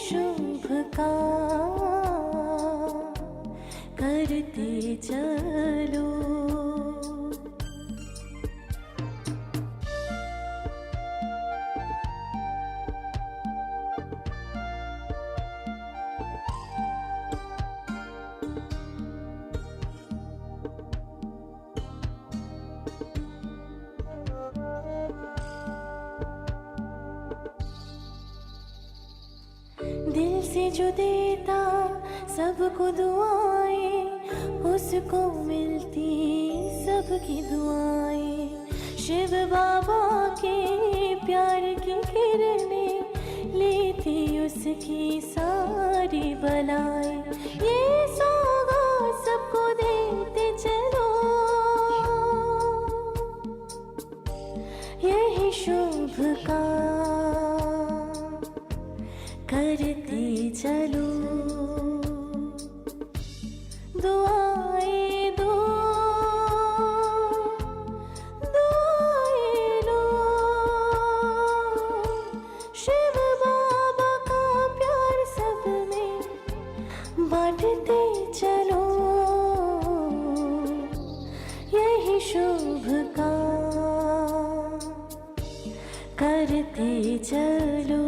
शुभ काम करते चलो। दिल से जो देता सबको दुआएं, उसको मिलती सबकी दुआएं। शिव बाबा के प्यार की किरणें लेती उसकी सारी बलाएं। ये सौगात सबको देते चलो, यही शुभ काम करते चलो। दुआएं दो, दुआएं लो, शिव बाबा का प्यार सब में बांटते चलो, यही शुभ काम करते चलो।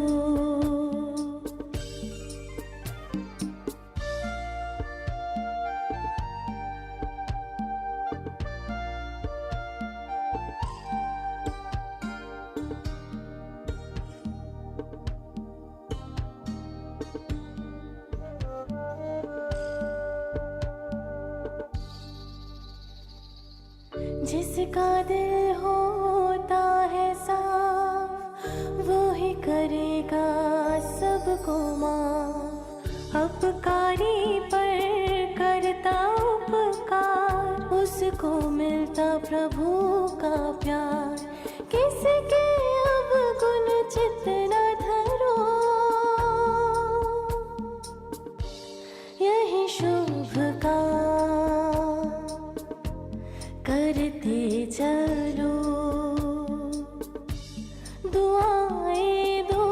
जिसका दिल होता है साफ, वो ही करेगा सबको माफ। अपकारी पर करता उपकार, उसको मिलता प्रभु का प्यार। किसके अब गुण चित न धरो, यही शुभ काम करते चलो। दुआएं दो,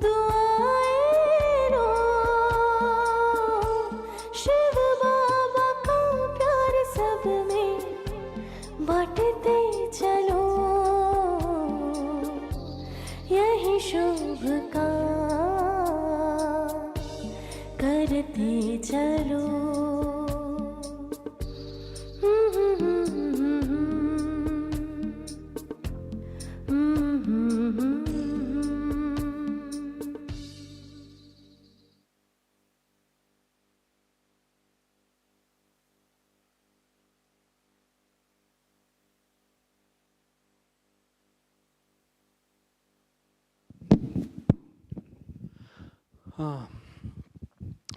दुआएं लो, शिव बाबा का प्यार सब में बांटते चलो, यही शुभ काम करते चलो।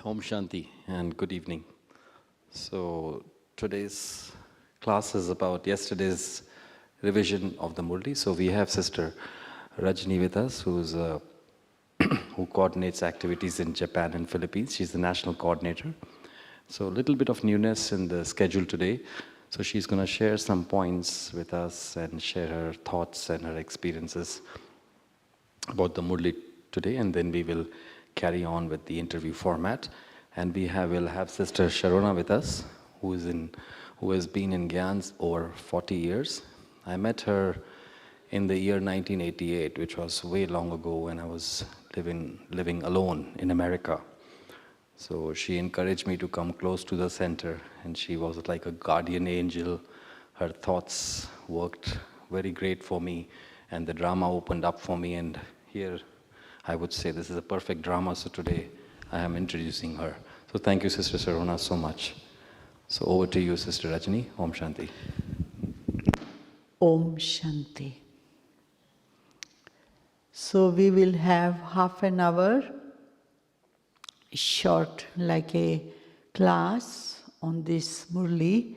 Om Shanti and good evening. So today's class is about yesterday's revision of the Murli. So we have Sister Rajni with us, who's who coordinates activities in Japan and Philippines. She's the national coordinator. So a little bit of newness in the schedule today. So she's going to share some points with us and share her thoughts and her experiences about the Murli today, and then we will carry on with the interview format. And we'll have Sister Sharona with us, who has been in Gyan over 40 years. I met her in the year 1988, which was way long ago when I was living alone in America. So she encouraged me to come close to the center, and she was like a guardian angel. Her thoughts worked very great for me, and the drama opened up for me. And here, I would say this is a perfect drama, so today I am introducing her. So thank you, Sister Sarona, so much. So over to you, Sister Rajni. Om Shanti. Om Shanti. So we will have half an hour, short, like a class on this Murli,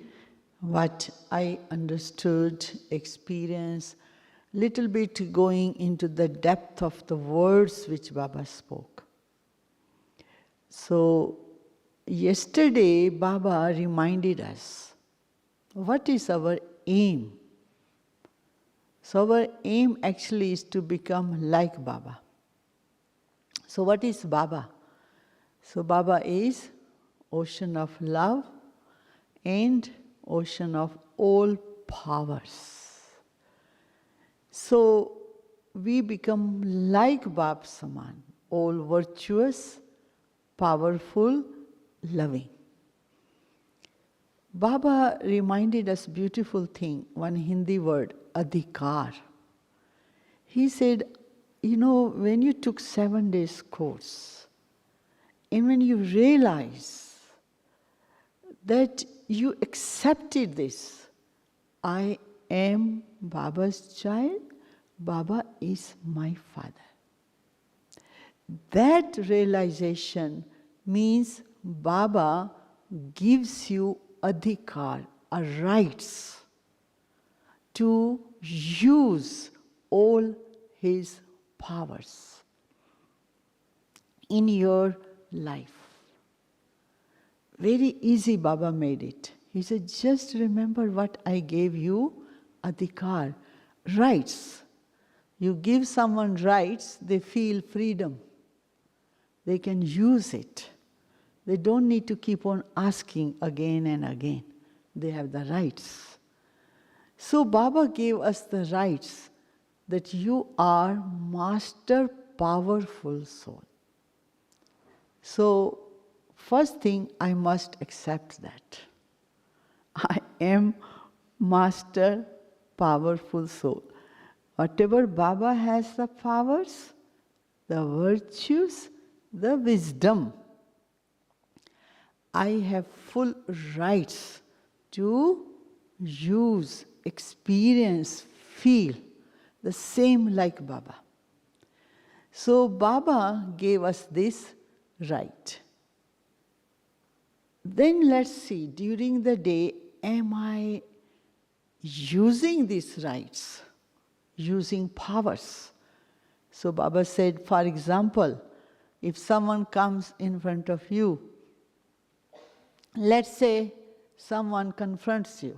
what I understood, experienced, little bit going into the depth of the words which Baba spoke. So yesterday Baba reminded us, what is our aim? So our aim actually is to become like Baba. So what is Baba? So Baba is ocean of love and ocean of all powers. So we become like Bab Saman, all virtuous, powerful, loving. Baba reminded us beautiful thing, one Hindi word, adhikar. He said, you know, when you took 7 days course, and when you realize that you accepted this, I am Baba's child, Baba is my father. That realization means Baba gives you adhikar, a rights to use all his powers in your life. Very easy Baba made it. He said, just remember what I gave you, adhikar, rights. You give someone rights, they feel freedom. They can use it. They don't need to keep on asking again and again. They have the rights. So Baba gave us the rights that you are master powerful soul. So first thing, I must accept that. I am master powerful soul. Whatever Baba has the powers, the virtues, the wisdom, I have full rights to use, experience, feel the same like Baba. So Baba gave us this right. Then let's see, during the day, am I using these rights, using powers? So Baba said, for example, if someone comes in front of you, let's say someone confronts you,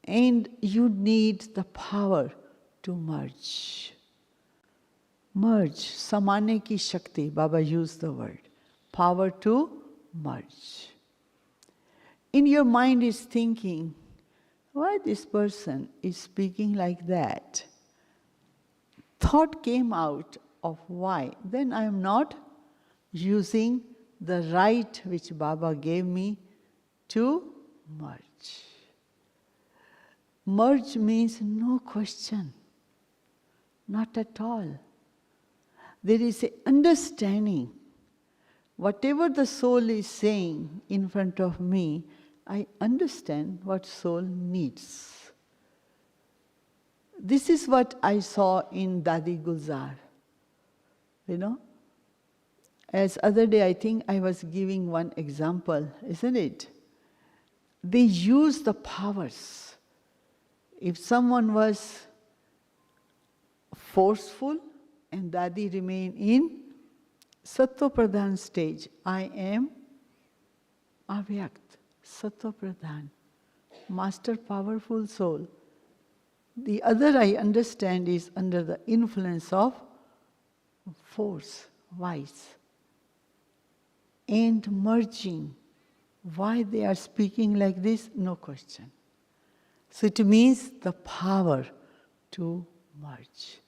and you need the power to merge. Merge, samane ki shakti, Baba used the word, power to merge. In your mind is thinking, why this person is speaking like that? Thought came out of why. Then I am not using the right which Baba gave me to merge. Merge means no question, not at all. There is an understanding. Whatever the soul is saying in front of me, I understand what soul needs. This is what I saw in Dadi Gulzar. You know? As other day, I think I was giving one example, isn't it? They use the powers. If someone was forceful and Dadi remained in Sattva Pradhan stage, I am Avyakt, Sattva Pradhan, master powerful soul. The other I understand is under the influence of force, vice, and merging. Why they are speaking like this? No question. So it means the power to merge.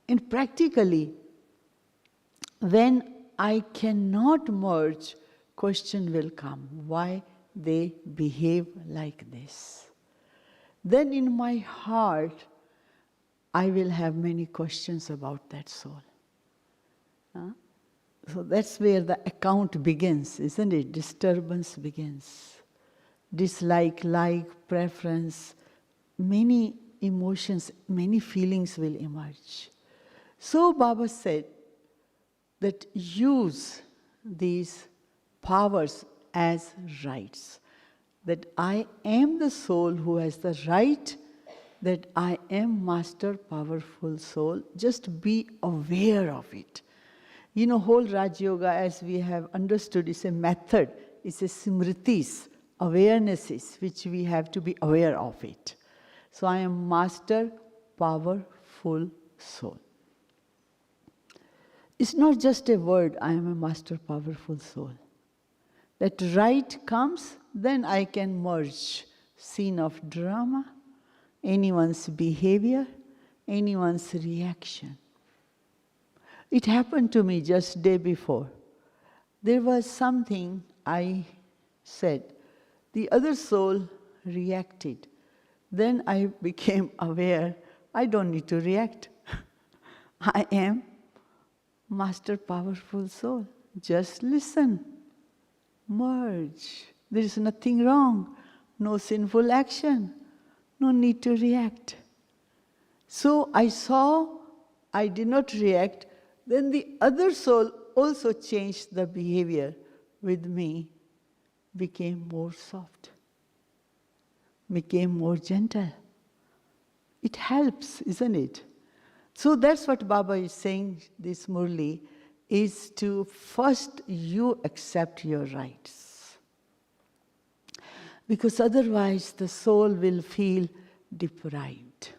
And practically, when I cannot merge, question will come, why they behave like this. Then in my heart, I will have many questions about that soul. So that's where the account begins, isn't it? Disturbance begins. Dislike, like, preference, many emotions, many feelings will emerge. So Baba said that use these powers as rights. That I am the soul who has the right, that I am master powerful soul. Just be aware of it. You know, whole Raj Yoga, as we have understood, is a method, it's a smritis, awarenesses, which we have to be aware of it. So I am master powerful soul. It's not just a word, I am a master powerful soul. That right comes, then I can merge scene of drama, anyone's behavior, anyone's reaction. It happened to me just day before. There was something I said. The other soul reacted. Then I became aware, I don't need to react. I am master powerful soul. Just listen. Merge. There is nothing wrong. No sinful action. No need to react. So I saw, I did not react. Then the other soul also changed the behavior with me, became more soft, became more gentle. It helps, isn't it? So that's what Baba is saying, this Murli, is to first you accept your rights. Because otherwise the soul will feel deprived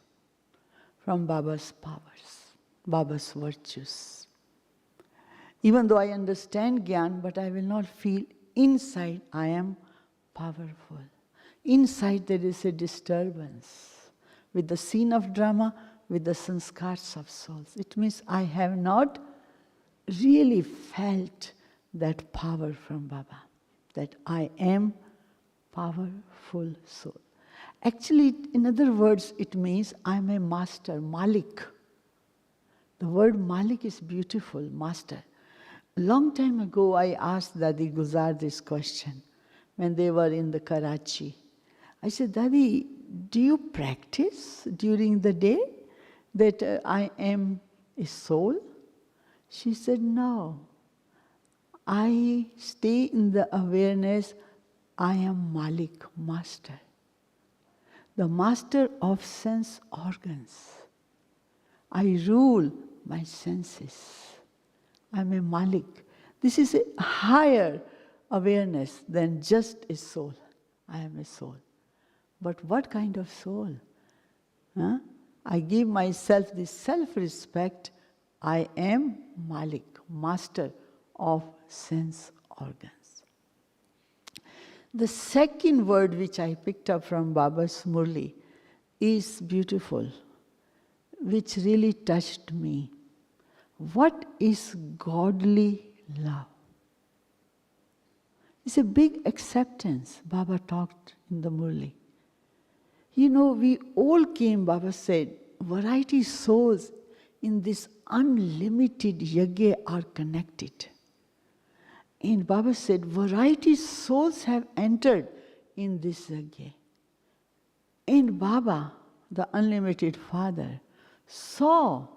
from Baba's powers, Baba's virtues. Even though I understand Gyan, but I will not feel inside I am powerful. Inside there is a disturbance with the scene of drama, with the sanskars of souls. It means I have not really felt that power from Baba, that I am powerful soul. Actually, in other words, it means I am a master, Malik. The word Malik is beautiful, master. A long time ago, I asked Dadi Guzar this question when they were in the Karachi. I said, Dadi, do you practice during the day that I am a soul? She said, no. I stay in the awareness, I am Malik, master. The master of sense organs. I rule my senses. I'm a Malik. This is a higher awareness than just a soul. I am a soul. But what kind of soul? Huh? I give myself this self-respect. I am Malik, master of sense organs. The second word which I picked up from Baba's Murli is beautiful, which really touched me. What is godly love? It's a big acceptance, Baba talked in the Murli. You know, we all came, Baba said, variety souls in this unlimited yagya are connected. And Baba said, variety souls have entered in this yagya. And Baba, the unlimited Father, saw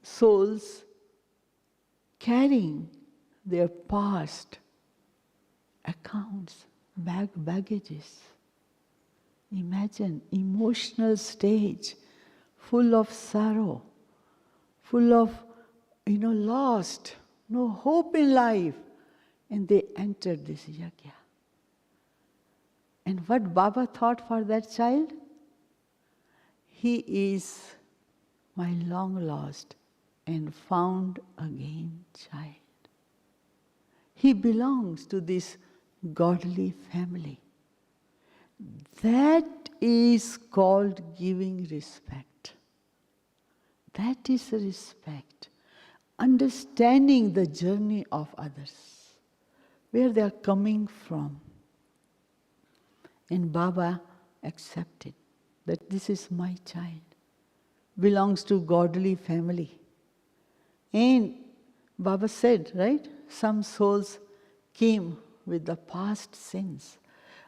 souls carrying their past accounts, baggages. Imagine emotional stage, full of sorrow, full of, lost, no hope in life. And they entered this yagya. And what Baba thought for that child? He is my long lost and found again child. He belongs to this godly family. That is called giving respect. That is respect. Understanding the journey of others, where they are coming from. And Baba accepted that this is my child, belongs to godly family. And Baba said, right, some souls came with the past sins.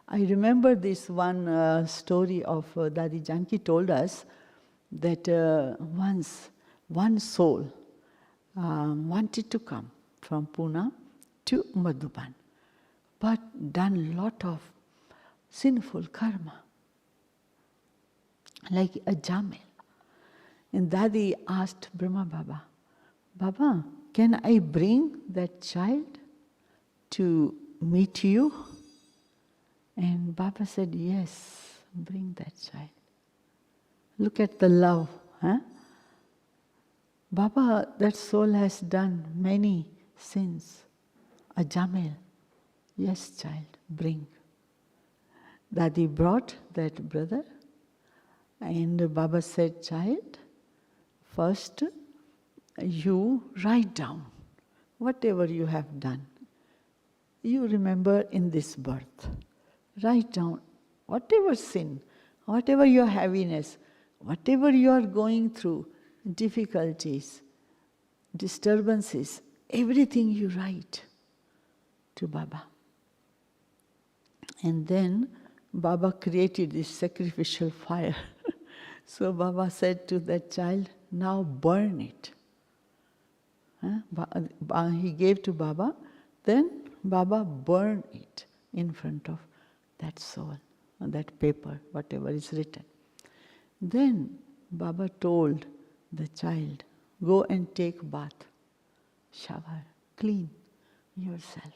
I remember this one story of Dadi Janki told us that once one soul wanted to come from Pune to Madhuban, but done lot of sinful karma, like a jamil. And Dadi asked Brahma Baba, Baba, can I bring that child to meet you? And Baba said, yes, bring that child. Look at the love. Huh? Baba, that soul has done many sins. A Jamil. Yes, child, bring. Dadi brought that brother, and Baba said, child, first you write down whatever you have done. You remember in this birth. Write down whatever sin, whatever your heaviness, whatever you are going through, difficulties, disturbances, everything you write to Baba. And then Baba created this sacrificial fire. So Baba said to that child, now burn it. He gave to Baba, then Baba burned it in front of that soul, on that paper, whatever is written. Then Baba told the child, go and take bath, shower, clean yourself.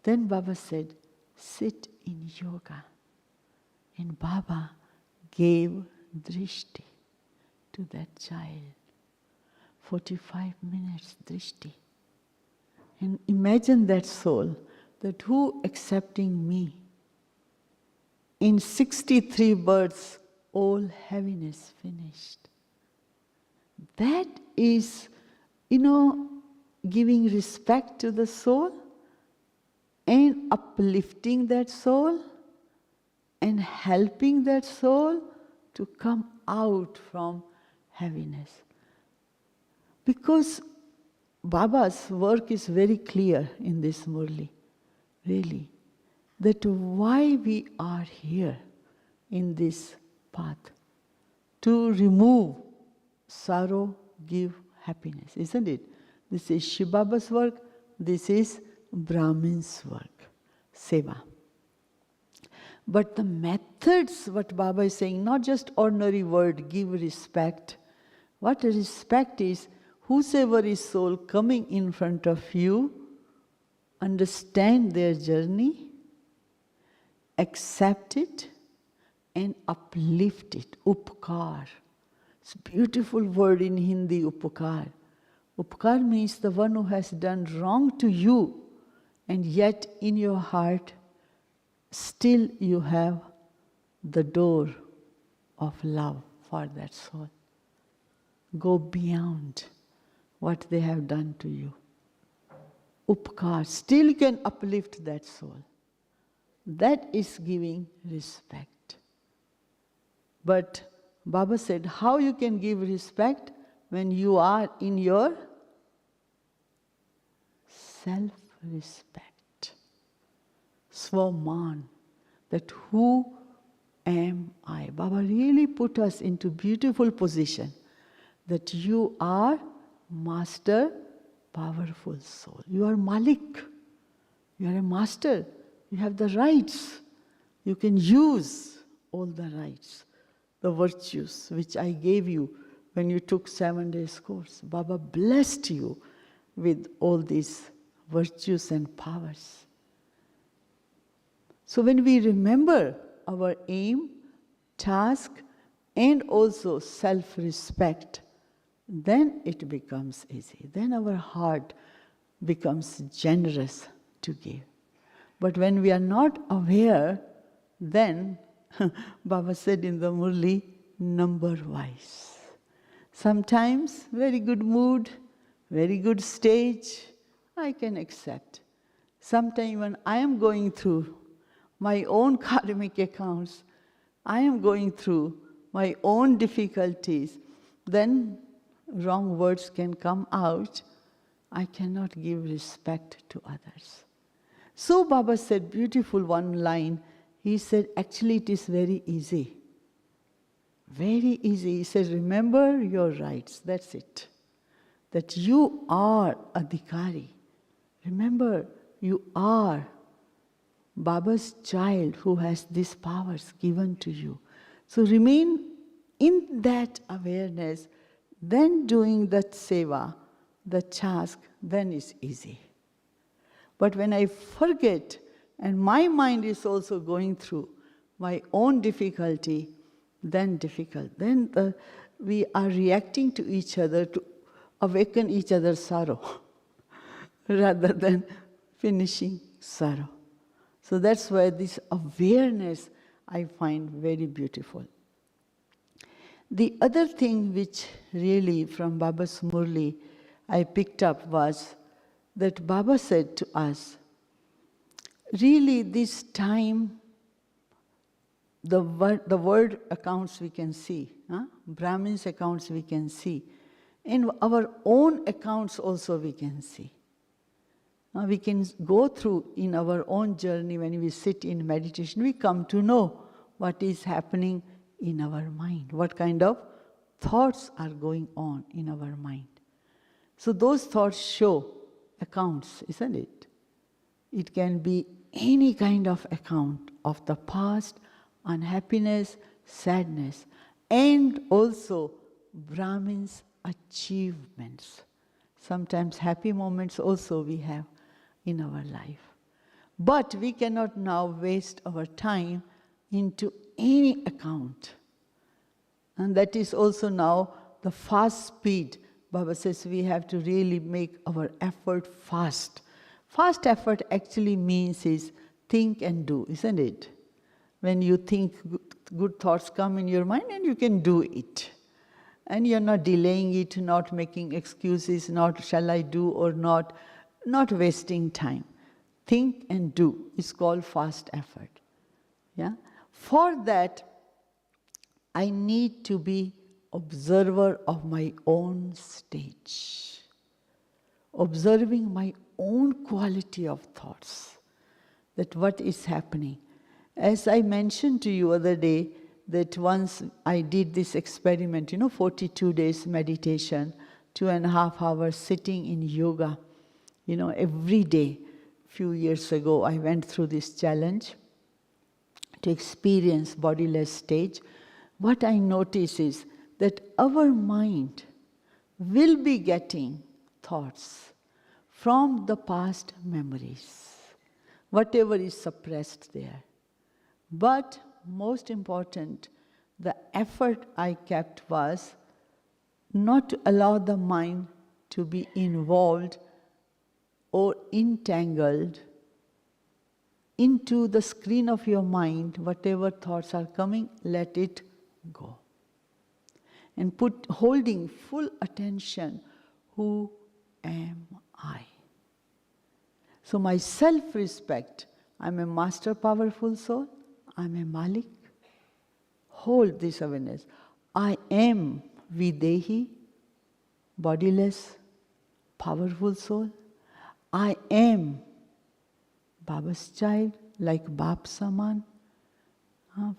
Then Baba said, sit in yoga. And Baba gave drishti to that child. 45 minutes drishti. And imagine that soul, that who accepting me? In 63 births, all heaviness finished. That is, giving respect to the soul and uplifting that soul and helping that soul to come out from heaviness. Because Baba's work is very clear in this Murli, really, that why we are here in this path, to remove sorrow, give happiness, isn't it? This is Shiv Baba's work, this is Brahmin's work, seva. But the methods, what Baba is saying, not just ordinary word, give respect. What respect is, whosoever is soul coming in front of you, understand their journey, accept it, and uplift it. Upkar. It's a beautiful word in Hindi, upkar. Upkar means the one who has done wrong to you, and yet in your heart, still you have the door of love for that soul. Go beyond what they have done to you. Upkar still can uplift that soul. That is giving respect. But Baba said, how you can give respect when you are in your self-respect. Swaman, that who am I? Baba really put us into beautiful position that you are master, powerful soul. You are Malik. You are a master. You have the rights. You can use all the rights, the virtues which I gave you when you took 7 days course. Baba blessed you with all these virtues and powers. So when we remember our aim, task, and also self-respect, then it becomes easy. Then our heart becomes generous to give. But when we are not aware, then Baba said in the Murli, number-wise. Sometimes very good mood, very good stage, I can accept. Sometimes when I am going through my own karmic accounts, I am going through my own difficulties, then wrong words can come out. I cannot give respect to others. So Baba said, beautiful one line, he said, actually it is very easy. Very easy. He said, remember your rights, that's it. That you are Adhikari. Remember, you are Baba's child who has these powers given to you. So remain in that awareness, then doing that seva, the task, then is easy. But when I forget, and my mind is also going through my own difficulty, then difficult. Then we are reacting to each other, to awaken each other's sorrow rather than finishing sorrow. So that's why this awareness I find very beautiful. The other thing which really from Baba's Murli I picked up was that Baba said to us, really this time, the world accounts we can see, Brahmins accounts we can see, and our own accounts also we can see. We can go through in our own journey when we sit in meditation, we come to know what is happening in our mind, what kind of thoughts are going on in our mind. So those thoughts show accounts, isn't it? It can be any kind of account of the past, unhappiness, sadness, and also Brahmins' achievements. Sometimes happy moments also we have in our life. But we cannot now waste our time into any account. And that is also now the fast speed. Baba says we have to really make our effort fast. Fast effort actually means is think and do, isn't it? When you think, good thoughts come in your mind and you can do it. And you're not delaying it, not making excuses, not shall I do or not wasting time. Think and do is called fast effort. Yeah? For that, I need to be observer of my own stage. Observing my own quality of thoughts. That what is happening. As I mentioned to you other day, that once I did this experiment, 42 days meditation, 2.5 hours sitting in yoga, every day. Few years ago, I went through this challenge to experience bodiless stage. What I notice is that our mind will be getting thoughts from the past memories, whatever is suppressed there. But most important, the effort I kept was not to allow the mind to be involved or entangled into the screen of your mind. Whatever thoughts are coming, let it go. And holding full attention, who am I? So my self-respect, I'm a master powerful soul, I'm a Malik. Hold this awareness. I am Videhi, bodiless, powerful soul. I am Baba's child, like Bap Saman,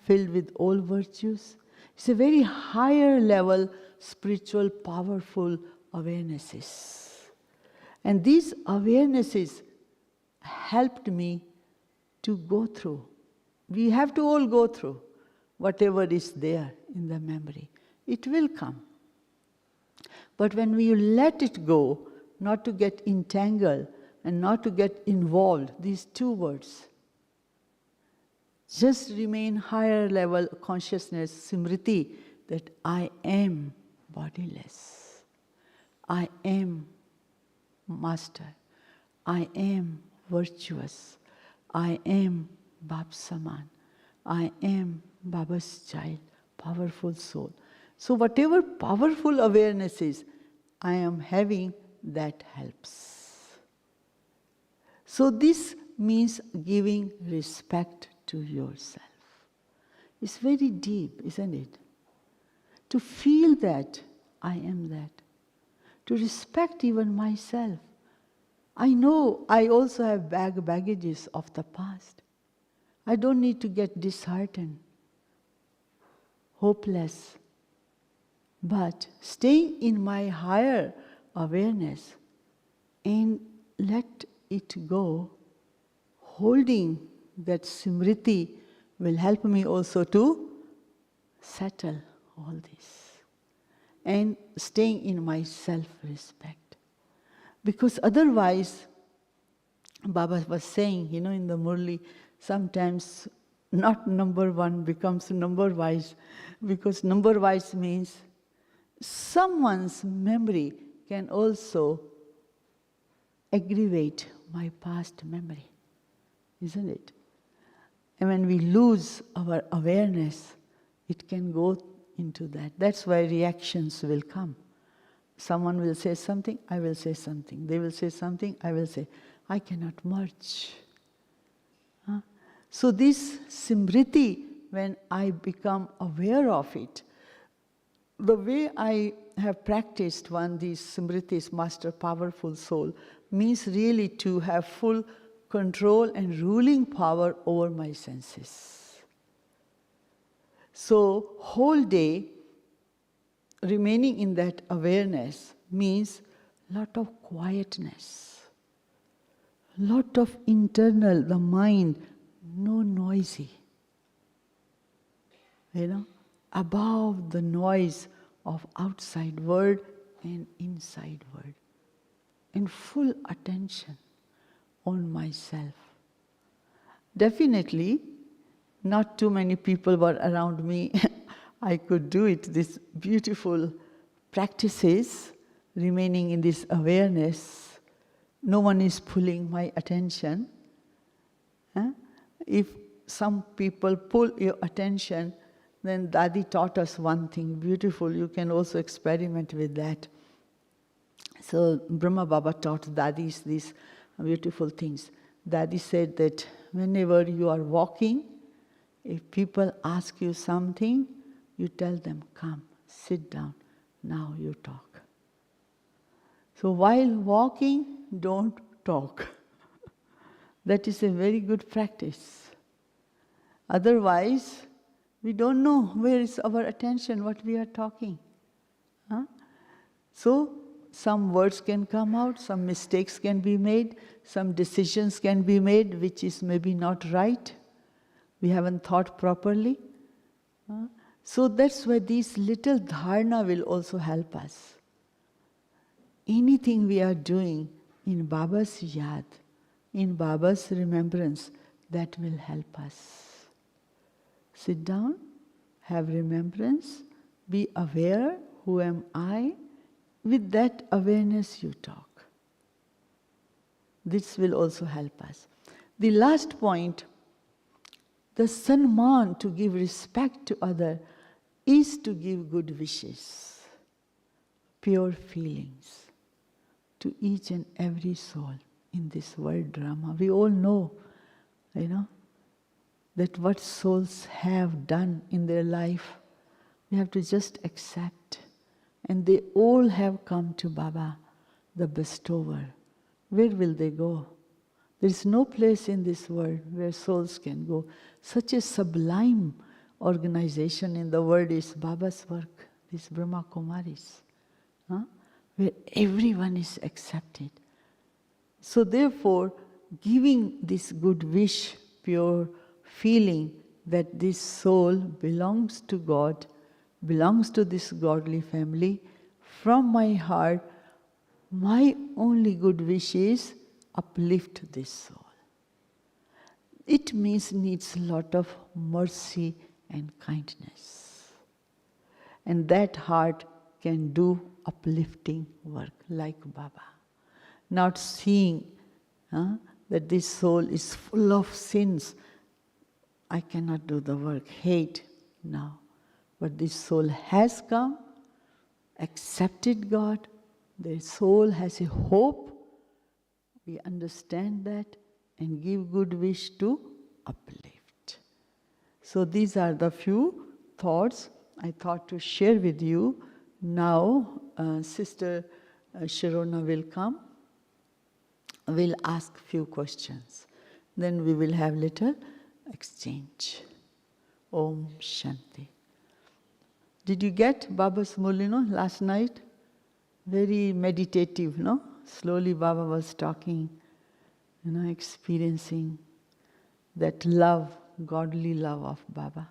filled with all virtues. It's a very higher level spiritual, powerful awarenesses. And these awarenesses helped me to go through. We have to all go through whatever is there in the memory. It will come. But when we let it go, not to get entangled and not to get involved, these two words, just remain higher level consciousness, smriti, that I am bodiless. I am master. I am virtuous. I am Bap Saman. I am Baba's child, powerful soul. So whatever powerful awareness is, I am having, that helps. So this means giving respect to yourself. It's very deep, isn't it? To feel that I am that. To respect even myself. I know I also have baggages of the past. I don't need to get disheartened, hopeless. But staying in my higher awareness and let it go, holding that smriti will help me also to settle all this. And staying in my self-respect. Because otherwise, Baba was saying, in the Murli, sometimes not number one becomes number-wise. Because number-wise means someone's memory can also aggravate my past memory, isn't it? And when we lose our awareness, it can go into that. That's why reactions will come. Someone will say something, I will say something. They will say something, I will say. I cannot merge. So this Simriti, when I become aware of it, the way I have practiced these Simritis, Master Powerful Soul, means really to have full control and ruling power over my senses. So whole day remaining in that awareness means lot of quietness, lot of internal, the mind, no noisy. Above the noise of outside world and inside world. And full attention on myself. Definitely, not too many people were around me. I could do it, these beautiful practices, remaining in this awareness. No one is pulling my attention. If some people pull your attention, then Dadi taught us one thing beautiful. You can also experiment with that. So Brahma Baba taught Dadis these beautiful things. Dadi said that whenever you are walking, if people ask you something, you tell them, come, sit down, now you talk. So while walking, don't talk. That is a very good practice. Otherwise, we don't know where is our attention, what we are talking. So, some words can come out, some mistakes can be made, some decisions can be made which is maybe not right. We haven't thought properly. So that's why these little dharana will also help us. Anything we are doing in Baba's yad, in Baba's remembrance, that will help us. Sit down, have remembrance, be aware, who am I? With that awareness you talk. This will also help us. The last point, the sanman, to give respect to other, is to give good wishes, pure feelings to each and every soul in this world drama. We all know, that what souls have done in their life, we have to just accept. And they all have come to Baba, the bestower. Where will they go? There is no place in this world where souls can go. Such a sublime organization in the world is Baba's work, this Brahma Kumaris, where everyone is accepted. So therefore, giving this good wish, pure feeling that this soul belongs to God, belongs to this godly family, from my heart, my only good wish is uplift this soul. It needs a lot of mercy and kindness. And that heart can do uplifting work like Baba. Not seeing that this soul is full of sins. I cannot do the work, hate now. But this soul has come, accepted God, their soul has a hope. We understand that and give good wish to uplift. So these are the few thoughts I thought to share with you. Now, Sister Sharona will come. We'll ask few questions. Then we will have little exchange. Om Shanti. Did you get Baba's Murli last night? Very meditative, no? Slowly Baba was talking, experiencing that love, godly love of Baba.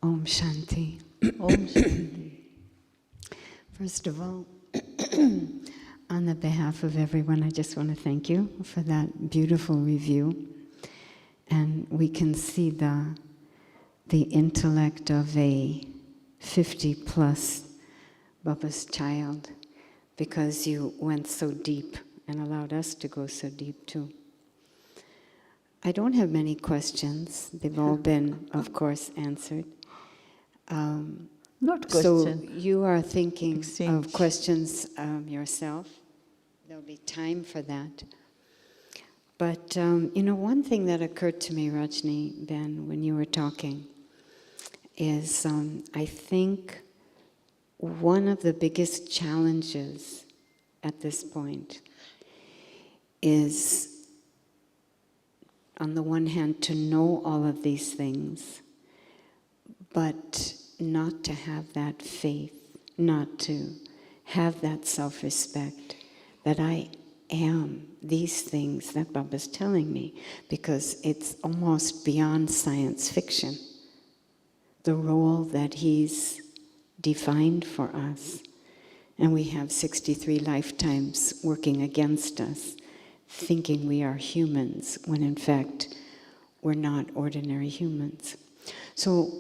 Om Shanti. Om Shanti. First of all, on the behalf of everyone, I just want to thank you for that beautiful review. And we can see the intellect of a 50-plus Baba's child, because you went so deep and allowed us to go so deep too. I don't have many questions. They've all been, of course, answered. Not So question. you are thinking Exchange. of questions yourself. There'll be time for that. But, one thing that occurred to me, Rajni Bhen, when you were talking, is I think one of the biggest challenges at this point is, on the one hand, to know all of these things, but not to have that faith, not to have that self-respect, that I am these things that Baba's telling me, because it's almost beyond science fiction, the role that he's defined for us. And we have 63 lifetimes working against us, thinking we are humans, when in fact we're not ordinary humans. So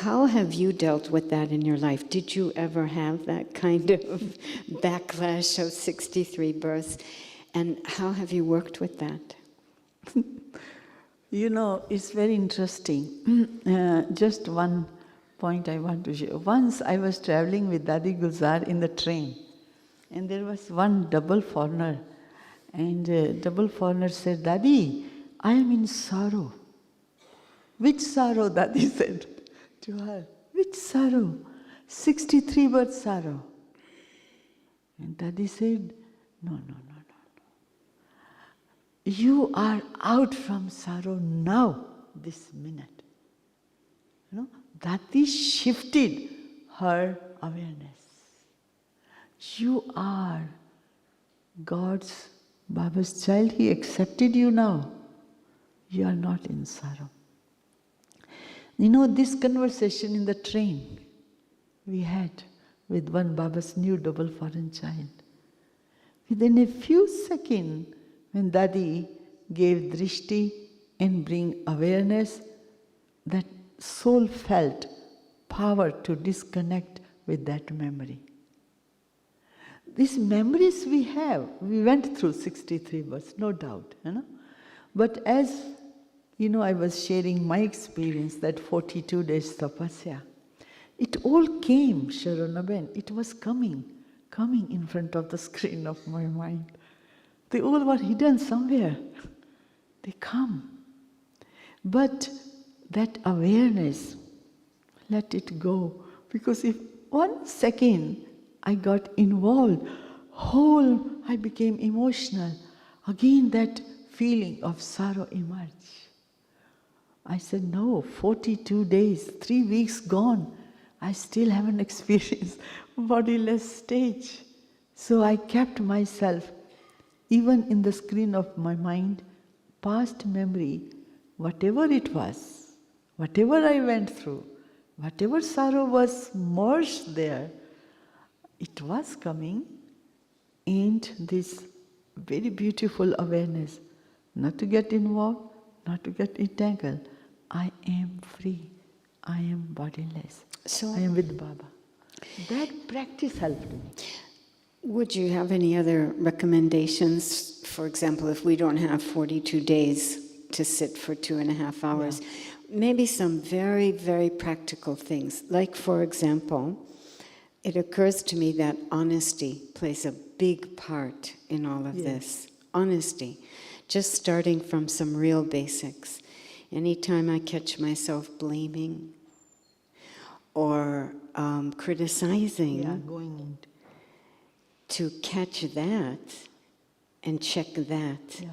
how have you dealt with that in your life? Did you ever have that kind of backlash of 63 births? And how have you worked with that? It's very interesting. Just one point I want to share. Once I was traveling with Dadi Gulzar in the train, and there was one double foreigner. And double foreigner said, "Dadi, I am in sorrow." "Which sorrow?" Dadi said to her. "Which sorrow?" 63 birth sorrow. And Dadi said, No. You are out from sorrow now, this minute. Dadi shifted her awareness. You are God's, Baba's child. He accepted you now. You are not in sorrow. This conversation in the train we had with one Baba's new double foreign child. Within a few seconds, when Dadi gave drishti and bring awareness, that soul felt power to disconnect with that memory. These memories we have, we went through 63 births, no doubt. But as I was sharing my experience, that 42 days tapasya, it all came, Sharona Ben, it was coming in front of the screen of my mind. They all were hidden somewhere. They come. But that awareness, let it go. Because if 1 second I got involved, I became emotional. Again that feeling of sorrow emerged. I said, no, 42 days, 3 weeks gone, I still haven't experienced bodiless stage. So I kept myself, even in the screen of my mind, past memory, whatever it was, whatever I went through, whatever sorrow was merged there, it was coming, and this very beautiful awareness, not to get involved, not to get entangled. I am free. I am bodiless. So, I am with Baba. That practice helped me. Would you have any other recommendations? For example, if we don't have 42 days to sit for 2.5 hours, maybe some very, very practical things. Like, for example, it occurs to me that honesty plays a big part in all of this. Honesty. Just starting from some real basics. Anytime I catch myself blaming or criticizing, Going into. To catch that and check that.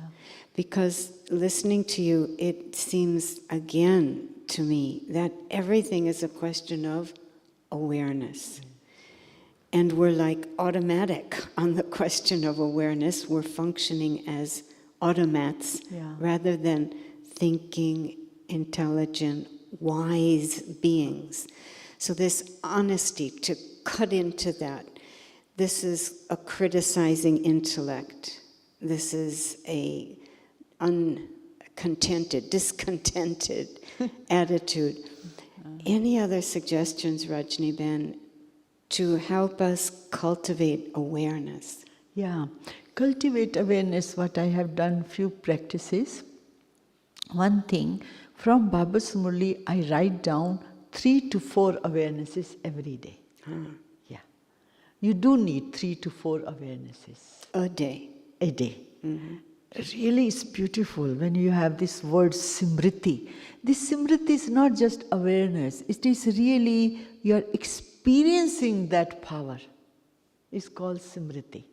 Because listening to you, it seems again to me that everything is a question of awareness. And we're like automatic on the question of awareness. We're functioning as automats rather than thinking, intelligent, wise beings. So this honesty, to cut into that, this is a criticizing intellect. This is a discontented attitude. Any other suggestions, Rajni Bhen, to help us cultivate awareness? Yeah, cultivate awareness, what I have done few practices. One thing, from Baba's Murli, I write down 3 to 4 awarenesses every day. Yeah. You do need 3 to 4 awarenesses. A day. A day. Really, it's beautiful when you have this word simriti. This simriti is not just awareness, it is really you're experiencing that power. It's called simriti.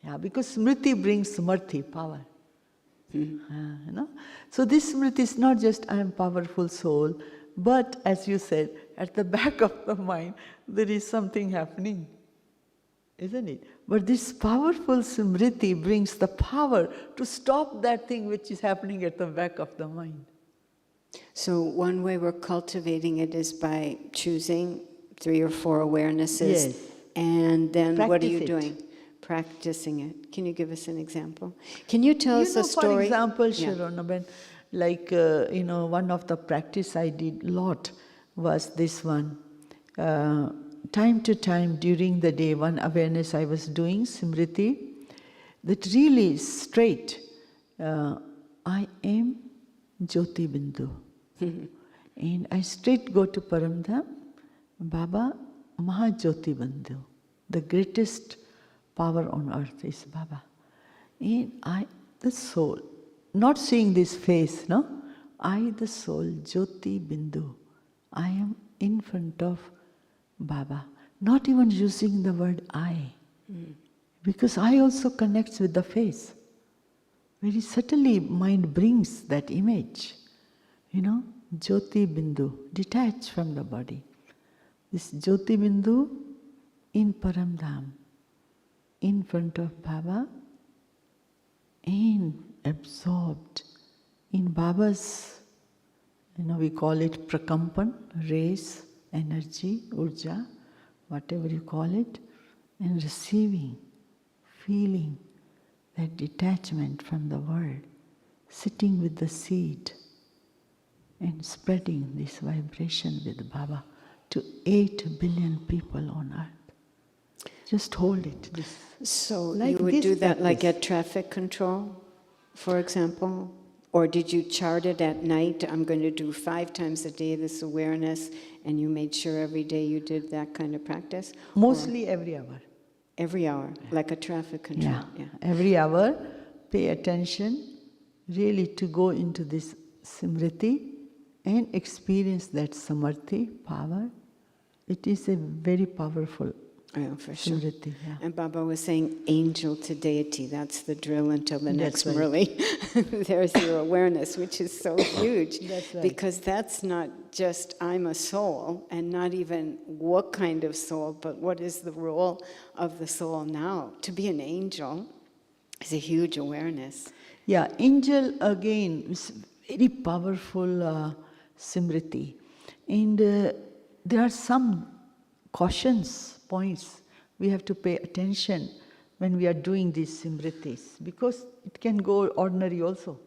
Yeah, because smriti brings samarthi, power. You know? So this smriti is not just I am powerful soul, but as you said, at the back of the mind there is something happening, isn't it? But this powerful smriti brings the power to stop that thing which is happening at the back of the mind. So one way we're cultivating it is by choosing 3 or 4 awarenesses. Yes. And then what are you Practice it. doing? Practicing it. Can you give us an example? Can you tell us a story? For example, Yeah. Sharona Ben, like, one of the practice I did lot was this one. Time to time during the day, one awareness I was doing, Simriti, that really is straight. I am Jyoti Bindu. And I straight go to Paramdham, Baba Maha Jyoti Bindu. The greatest power on earth is Baba. And I, the soul, not seeing this face, no? I, the soul, Jyoti Bindu. I am in front of Baba. Not even using the word I. Because I also connects with the face. Very subtly mind brings that image. You know, Jyoti Bindu, detached from the body. This Jyoti Bindu in Paramdham, in front of Baba, and absorbed in Baba's, we call it prakampan, rays, energy, urja, whatever you call it, and receiving, feeling that detachment from the world, sitting with the seed and spreading this vibration with Baba to 8 billion people on earth. Just hold it. So Like you would this do that like practice. at traffic control, for example? Or did you chart it at night? I'm going to do 5 times a day this awareness, and you made sure every day you did that kind of practice? Mostly every hour. Every hour, like a traffic control. Yeah. Every hour, pay attention really to go into this simriti and experience that samarthi, power. It is a very powerful Oh, for sure. simriti. Yeah. And Baba was saying angel to deity. That's the drill until the next That's right. Murli. There's your awareness, which is so huge. That's right. Because that's not just I'm a soul, and not even what kind of soul, but what is the role of the soul now. To be an angel is a huge awareness. Yeah, angel again is very powerful simriti. And there are some cautions, points we have to pay attention when we are doing these simritis, because it can go ordinary also.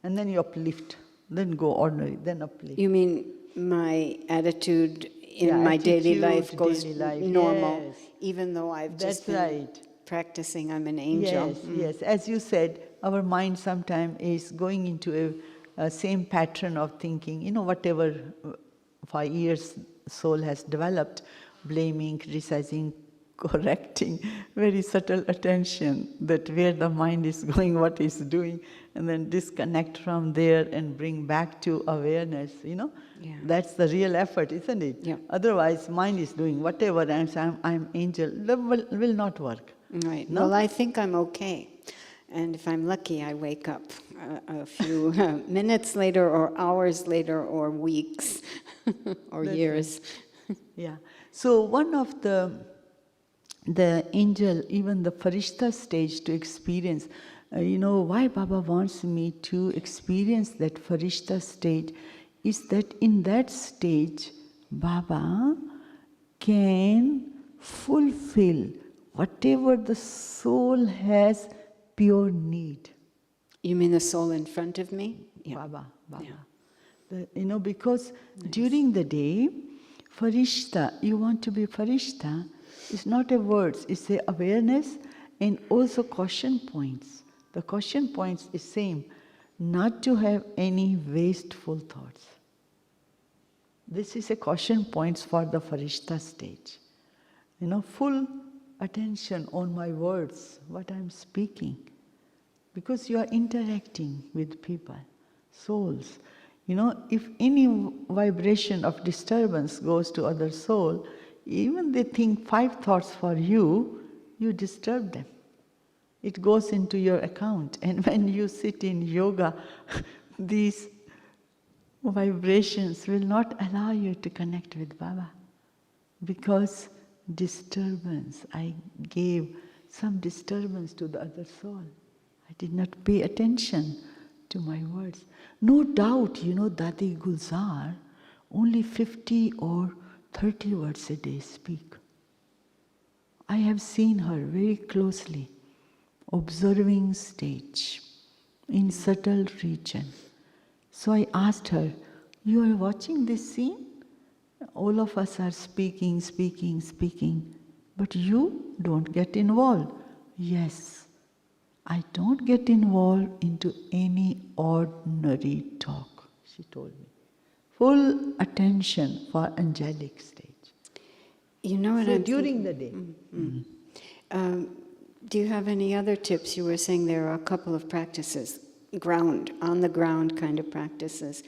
And then you uplift, then go ordinary, then uplift. You mean my attitude in my daily life goes normal, yes. even though I've just That's been right. practicing I'm an angel? Yes, yes. As you said, our mind sometimes is going into a same pattern of thinking, whatever for years soul has developed, blaming, criticizing, correcting, very subtle attention that where the mind is going, what it's doing, and then disconnect from there and bring back to awareness, Yeah. That's the real effort, isn't it? Yeah. Otherwise, mind is doing whatever, I'm angel, that will not work. Right. No? Well, I think I'm okay. And if I'm lucky, I wake up a few minutes later, or hours later, or weeks, or That's years. Yeah. So one of the angel, even the Farishta stage to experience, why Baba wants me to experience that Farishta stage is that in that stage, Baba can fulfill whatever the soul has pure need. You mean the soul in front of me? Baba. Yeah. Because during the day, Farishta, you want to be Farishta, it's not a words, it's a awareness and also caution points. The caution points is same, not to have any wasteful thoughts. This is a caution points for the Farishta stage. Full attention on my words, what I'm speaking. Because you are interacting with people, souls. If any vibration of disturbance goes to other soul, even they think 5 thoughts for you, you disturb them. It goes into your account. And when you sit in yoga, these vibrations will not allow you to connect with Baba. Because disturbance, I gave some disturbance to the other soul. I did not pay attention to my words. No doubt, Dadi Gulzar, only 50 or 30 words a day speak. I have seen her very closely, observing stage, in subtle region. So I asked her, you are watching this scene? All of us are speaking, but you don't get involved. Yes. I don't get involved into any ordinary talk, she told me. Full attention for angelic stage. You know what so I'm during thinking? the day. Do you have any other tips? You were saying there are a couple of practices, on the ground kind of practices,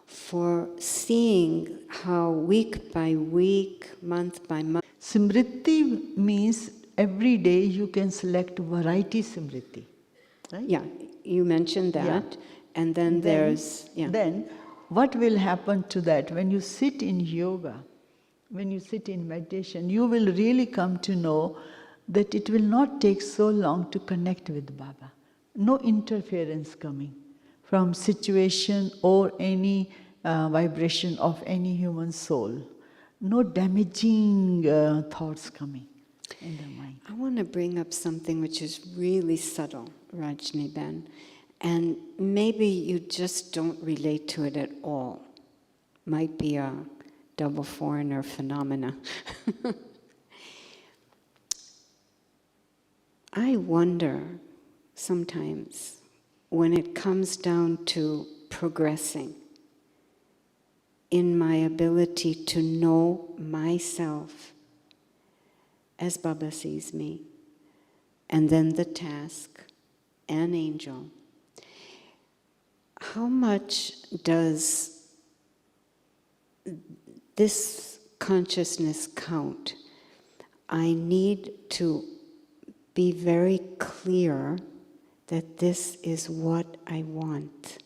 for seeing how week by week, month by month. Smriti means every day you can select variety Smriti. Right? Yeah, you mentioned that. Yeah. And then there's... Yeah. Then what will happen to that? When you sit in yoga, when you sit in meditation, you will really come to know that it will not take so long to connect with Baba. No interference coming from situation or any vibration of any human soul. No damaging thoughts coming in the mind. I want to bring up something which is really subtle, Rajni Bhen, and maybe you just don't relate to it at all. Might be a double foreigner phenomena. I wonder sometimes when it comes down to progressing in my ability to know myself as Baba sees me, and then the task, an angel, how much does this consciousness count? I need to be very clear that this is what I want.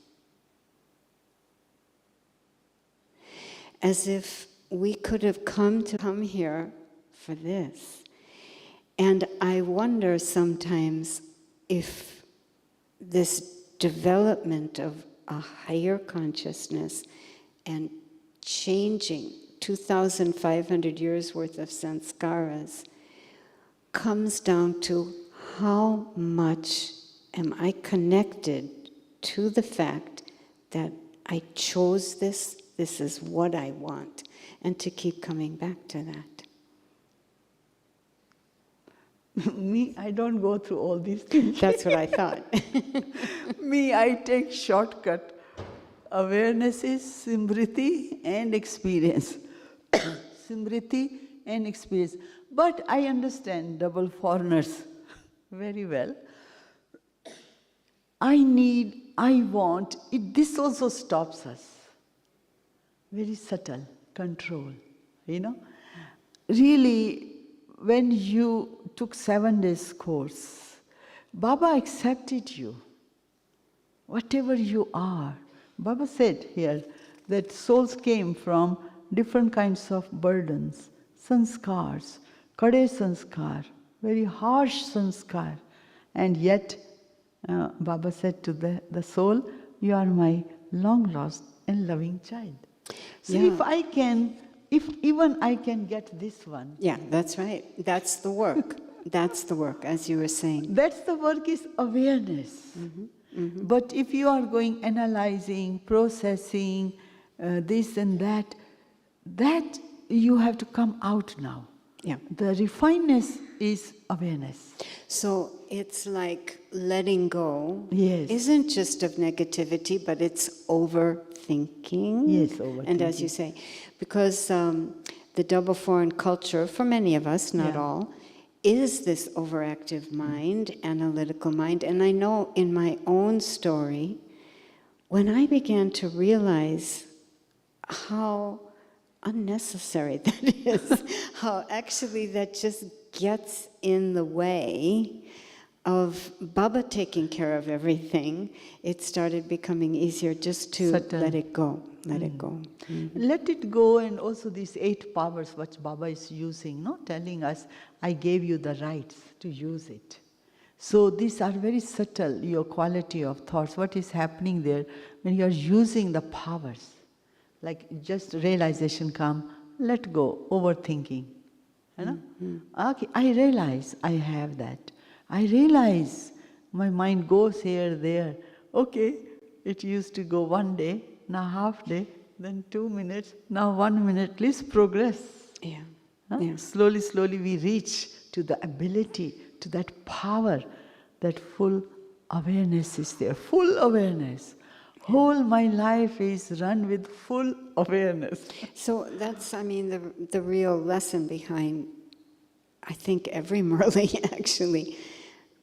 As if we could have come here for this. And I wonder sometimes if this development of a higher consciousness and changing 2,500 years worth of sanskaras comes down to how much am I connected to the fact that I chose this is what I want, and to keep coming back to that. Me, I don't go through all these things. That's what I thought. Me, I take shortcut. Awareness is Smriti and experience. Smriti and experience. But I understand double foreigners very well. I want, this also stops us. Very subtle control, Really, when you took 7 days course, Baba accepted you, whatever you are. Baba said here that souls came from different kinds of burdens, sanskars, kade sanskar, very harsh sanskar. And yet, Baba said to the soul, you are my long lost and loving child. So Yeah. if even I can get this one. Yeah, that's right. That's the work. That's the work, as you were saying. That's the work is awareness. But if you are going analyzing, processing, this and that you have to come out now. Yeah. The refinedness is awareness. So it's like letting go Yes. isn't just of negativity, but it's overthinking. Yes, overthinking. And as you say, because the double foreign culture, for many of us, not all, is this overactive mind, analytical mind. And I know in my own story, when I began to realize how unnecessary that is, how actually that just gets in the way of Baba taking care of everything, it started becoming easier just to let it go, let it go. Let it go, and also these 8 powers which Baba is using, no? Telling us, I gave you the rights to use it. So these are very subtle, your quality of thoughts, what is happening there when you are using the powers. Like just realization come, let go, overthinking. You know? Okay, I realize I have that. I realize my mind goes here, there. Okay, it used to go 1 day, now half day, then 2 minutes, now 1 minute. Please progress. Yeah. Huh? Yeah. Slowly, slowly we reach to the ability, to that power, that full awareness is there. Full awareness. Whole my life is run with full awareness. So that's, I mean, the real lesson behind, I think, every Murli actually.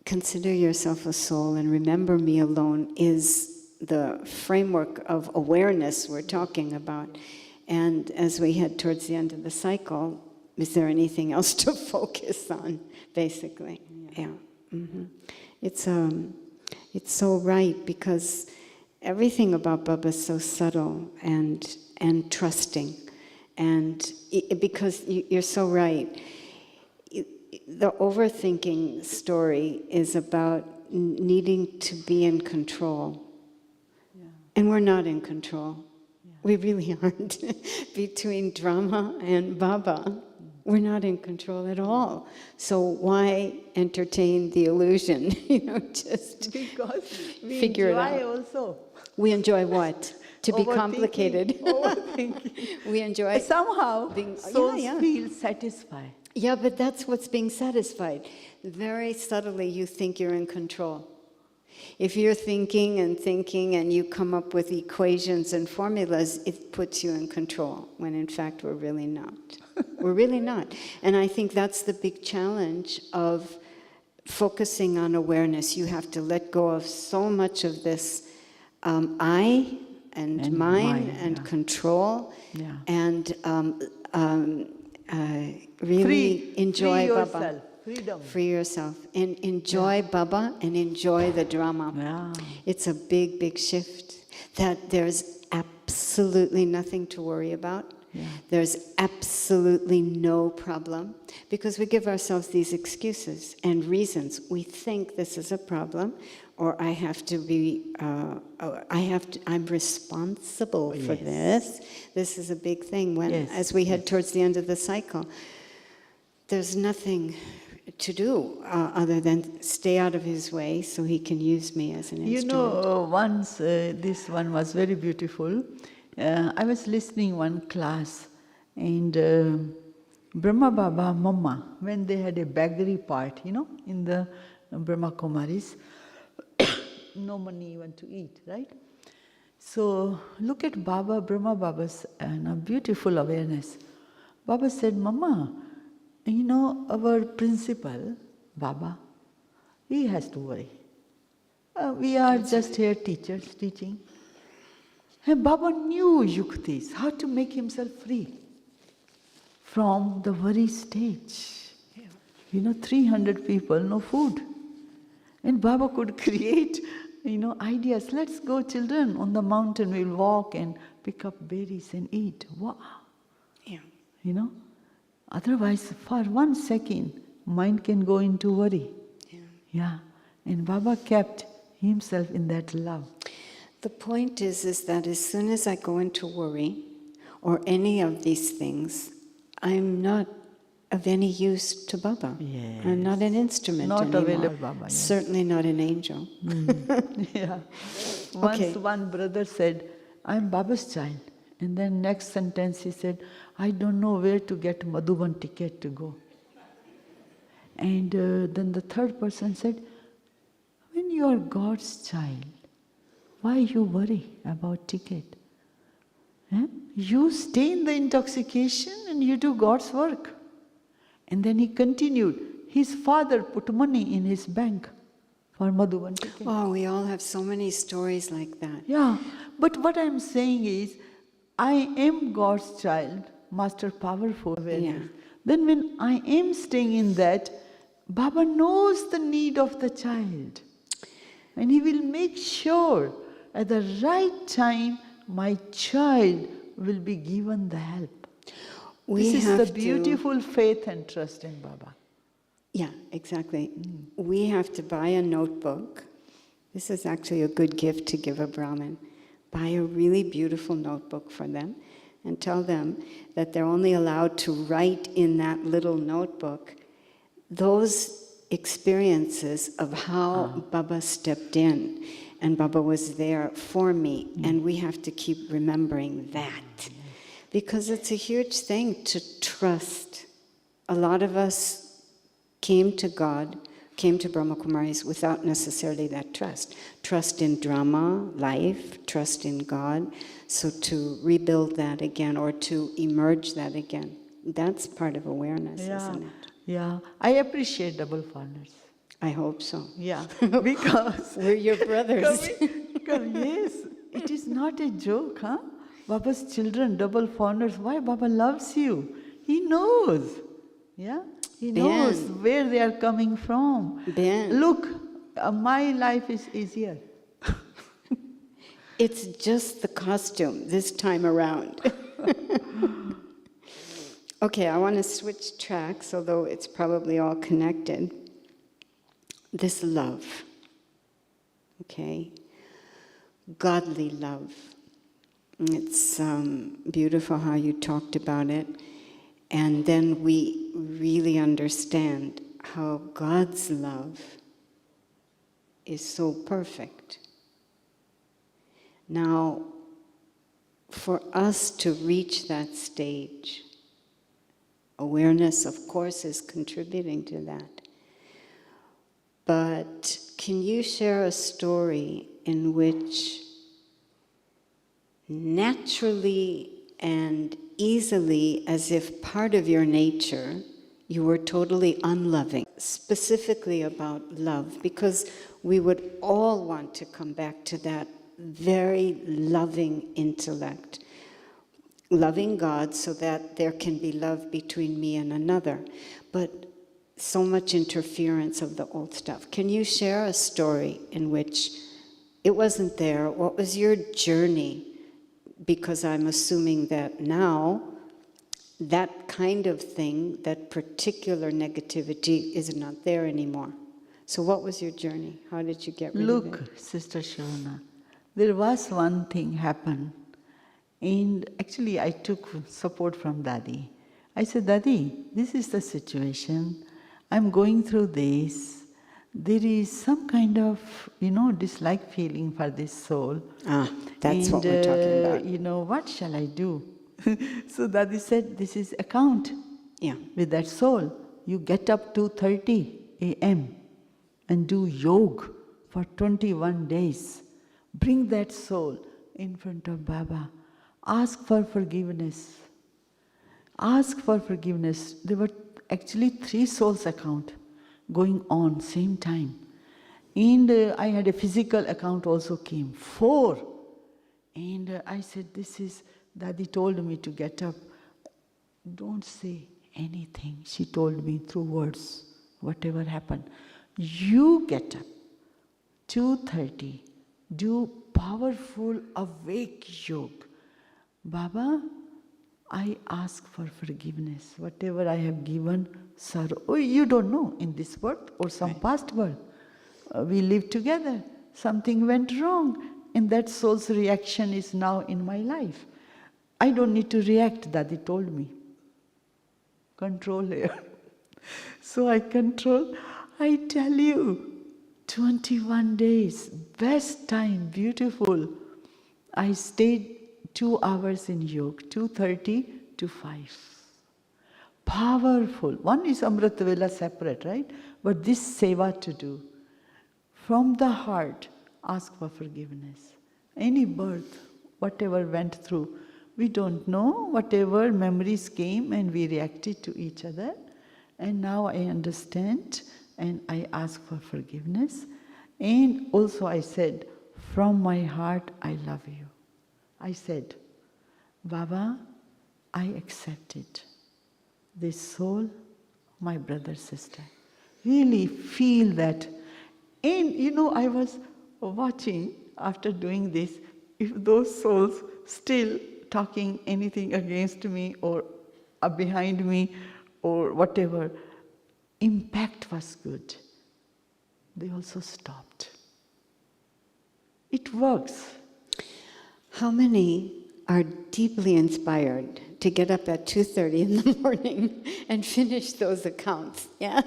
Consider yourself a soul and remember me alone is the framework of awareness we're talking about. And as we head towards the end of the cycle, is there anything else to focus on, basically? Yeah. It's so right, because everything about Baba is so subtle and trusting. And because you're so right. The overthinking story is about needing to be in control. Yeah. And we're not in control. Yeah. We really aren't. Between drama and Baba, we're not in control at all. So why entertain the illusion? Just because we figure it out. Also. We enjoy what? To be complicated. Overthinking. We enjoy somehow being, souls feel satisfied. Yeah, but that's what's being satisfied. Very subtly, you think you're in control. If you're thinking and you come up with equations and formulas, it puts you in control, when in fact we're really not. We're really not. And I think that's the big challenge of focusing on awareness. You have to let go of so much of this I and mine and control and really enjoy Baba. Freedom. Free yourself and enjoy Baba and enjoy the drama. Yeah. It's a big, big shift. That there's absolutely nothing to worry about. Yeah. There's absolutely no problem, because we give ourselves these excuses and reasons. We think this is a problem, or I have to be, I'm responsible for this. This is a big thing. When, as we head towards the end of the cycle, there's nothing to do other than stay out of his way so he can use me as an instrument. Once this one was very beautiful. I was listening one class, and Brahma Baba Mama, when they had a beggarly part, in the Brahma Kumaris, no money even to eat, right? So look at Baba, Brahma Baba's beautiful awareness. Baba said, Mama, our principal, Baba, he has to worry. We are just here teachers teaching. And Baba knew yuktis, how to make himself free from the worry stage. 300 people, no food. And Baba could create, ideas. Let's go, children, on the mountain. We'll walk and pick up berries and eat. Wow. Yeah. Otherwise, for 1 second, mind can go into worry. Yeah. And Baba kept himself in that love. The point is that as soon as I go into worry or any of these things, I'm not of any use to Baba. Yes. I'm not an instrument Not anymore. available, Baba. Yes. Certainly not an angel. Yeah. Once Okay. one brother said, I'm Baba's child. And then next sentence he said, I don't know where to get Madhuban ticket to go. And then the third person said, when you are God's child, why you worry about ticket? Eh? You stay in the intoxication and you do God's work. And then he continued, his father put money in his bank for Madhuban ticket. Oh, we all have so many stories like that. Yeah, but what I'm saying is, I am God's child, Master Powerful awareness. Yeah. Then when I am staying in that, Baba knows the need of the child. And he will make sure at the right time my child will be given the help. This is the beautiful faith and trust in Baba. Yeah, exactly. We have to buy a notebook. This is actually a good gift to give a Brahmin. Buy a really beautiful notebook for them and tell them that they're only allowed to write in that little notebook those experiences of how Baba stepped in and Baba was there for me. And we have to keep remembering that. Because it's a huge thing to trust. A lot of us came to God, came to Brahma Kumaris without necessarily that trust. Trust in drama, life, trust in God. So to rebuild that again or to emerge that again, that's part of awareness, isn't it? Yeah, I appreciate double foreigners. I hope so. Yeah, because We're your brothers. yes, it is not a joke, huh? Baba's children, double foreigners. Why Baba loves you? He knows. Yeah, he knows where they are coming from. Ben. Look, my life is easier. It's just the costume this time around. Okay, I want to switch tracks, although it's probably all connected. This love, okay? Godly love. It's beautiful how you talked about it. And then we really understand how God's love is so perfect. Now, for us to reach that stage, awareness, of course, is contributing to that. But can you share a story in which naturally and easily, as if part of your nature, you were totally unloving, specifically about love, because we would all want to come back to that very loving intellect, loving God so that there can be love between me and another, but so much interference of the old stuff. Can you share a story in which it wasn't there? What was your journey? Because I'm assuming that now, that kind of thing, that particular negativity is not there anymore. So what was your journey? How did you get rid of it? Look, Sister Shavana, there was one thing happened. And actually I took support from Dadi. I said, Dadi, this is the situation. I'm going through this. There is some kind of, dislike feeling for this soul. That's what we're talking about. What shall I do? So Dadi said, this is account. Yeah. With that soul, you get up 2:30 a.m. and do yoga for 21 days. Bring that soul in front of Baba. Ask for forgiveness. Ask for forgiveness. There were actually 3 souls account going on same time. And I had a physical account also came, 4. And I said, Dadi told me to get up. Don't say anything. She told me through words, whatever happened. You get up, 2:30, do powerful awake yoga. Baba, I ask for forgiveness. Whatever I have given, sorrow. Oh, you don't know, in this birth or some past birth. We lived together. Something went wrong. and that soul's reaction is now in my life. I don't need to react, Daddy told me. Control here. So I control. I tell you, 21 days, best time, beautiful. I stayed 2 hours in yoga, 2:30 to 5. Powerful. One is Amrita Vela separate, right? But this seva to do. From the heart, ask for forgiveness. Any birth, whatever went through, we don't know, whatever memories came and we reacted to each other. And now I understand and I ask for forgiveness. And also I said, from my heart, I love you. I said, Baba, I accepted this soul, my brother, sister. Really feel that. And I was watching after doing this, if those souls still talking anything against me or behind me or whatever, impact was good. They also stopped. It works. How many are deeply inspired to get up at 2:30 in the morning and finish those accounts? Yeah.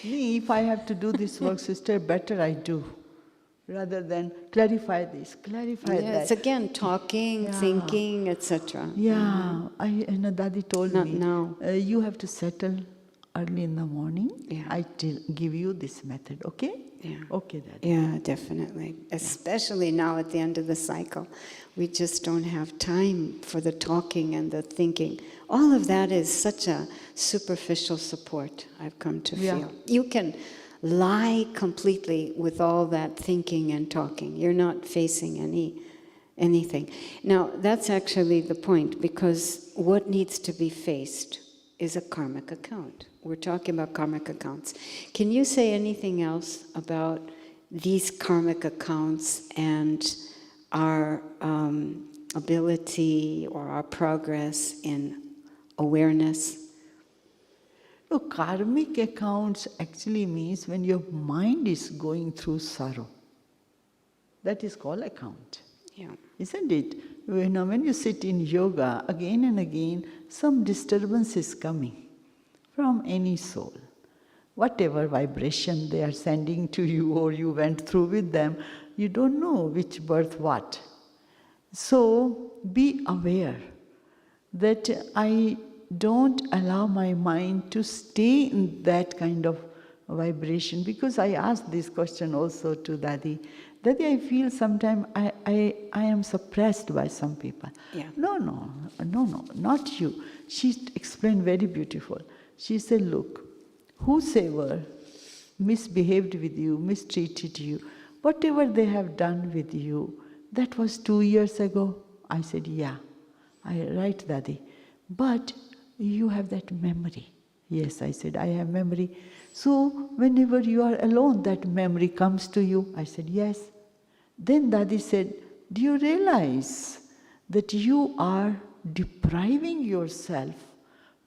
Me, if I have to do this work, sister, better I do. Rather than clarify this, clarify that. It's again talking, thinking, etc. Yeah, Daddy told Not me, now. You have to settle early in the morning. Yeah. I give you this method, okay? Yeah. Okay, Daddy. Yeah, definitely. Especially now at the end of the cycle. We just don't have time for the talking and the thinking. All of that is such a superficial support, I've come to feel. You can lie completely with all that thinking and talking. You're not facing anything. Now, that's actually the point, because what needs to be faced is a karmic account. We're talking about karmic accounts. Can you say anything else about these karmic accounts and our ability or our progress in awareness? No, karmic accounts actually means when your mind is going through sorrow. That is called account. Yeah. Isn't it? When you sit in yoga, again and again, some disturbance is coming from any soul. Whatever vibration they are sending to you or you went through with them, you don't know which birth what. So be aware that I don't allow my mind to stay in that kind of vibration, because I asked this question also to Daddy. Daddy, I feel sometimes I am suppressed by some people. Yeah. No, not you. She explained very beautiful. She said, look, whosoever misbehaved with you, mistreated you, whatever they have done with you, that was 2 years ago. I said, yeah. Right, Daddy. But you have that memory. Yes, I said, I have memory. So whenever you are alone, that memory comes to you. I said, yes. Then Daddy said, do you realize that you are depriving yourself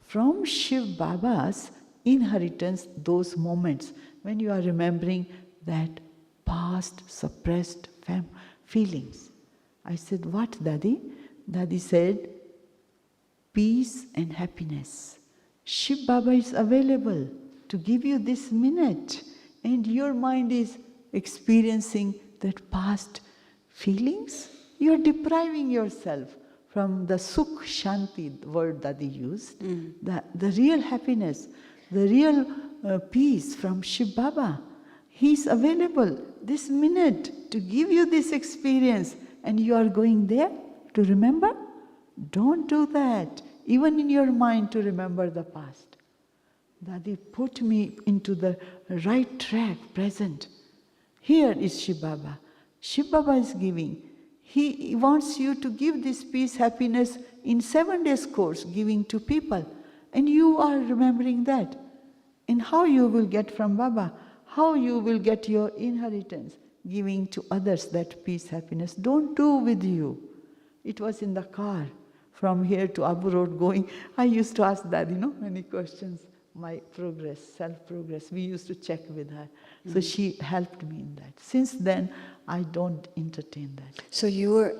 from Shiv Baba's inheritance, those moments when you are remembering that past suppressed feelings? I said, what, Daddy? Daddy said, peace and happiness. Shiv Baba is available to give you this minute, and your mind is experiencing that past feelings. You are depriving yourself from the Sukh Shanti, the word that he used, the real happiness, the real peace from Shiv Baba. He is available this minute to give you this experience, and you are going there to remember? Don't do that, even in your mind, to remember the past. Daddy put me into the right track, present. Here is Shiv Baba. Shiv Baba is giving. He wants you to give this peace, happiness in 7 days course, giving to people. And you are remembering that. And how you will get from Baba? How you will get your inheritance? Giving to others that peace, happiness. Don't do with you. It was in the car from here to Abu Road going. I used to ask Daddy, many questions. my progress, self-progress. We used to check with her. So she helped me in that. Since then, I don't entertain that. So you were,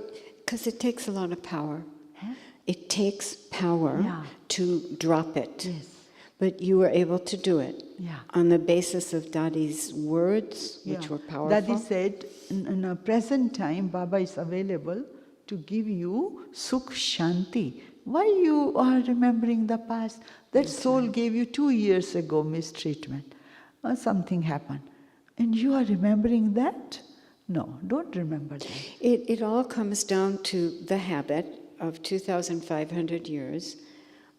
because it takes a lot of power. Huh? It takes power to drop it. Yes. But you were able to do it on the basis of Dadi's words, which were powerful. Dadi said, in a present time, Baba is available to give you Sukh Shanti. Why you are remembering the past? That soul gave you 2 years ago mistreatment. Or something happened. And you are remembering that? No, don't remember that. It all comes down to the habit of 2,500 years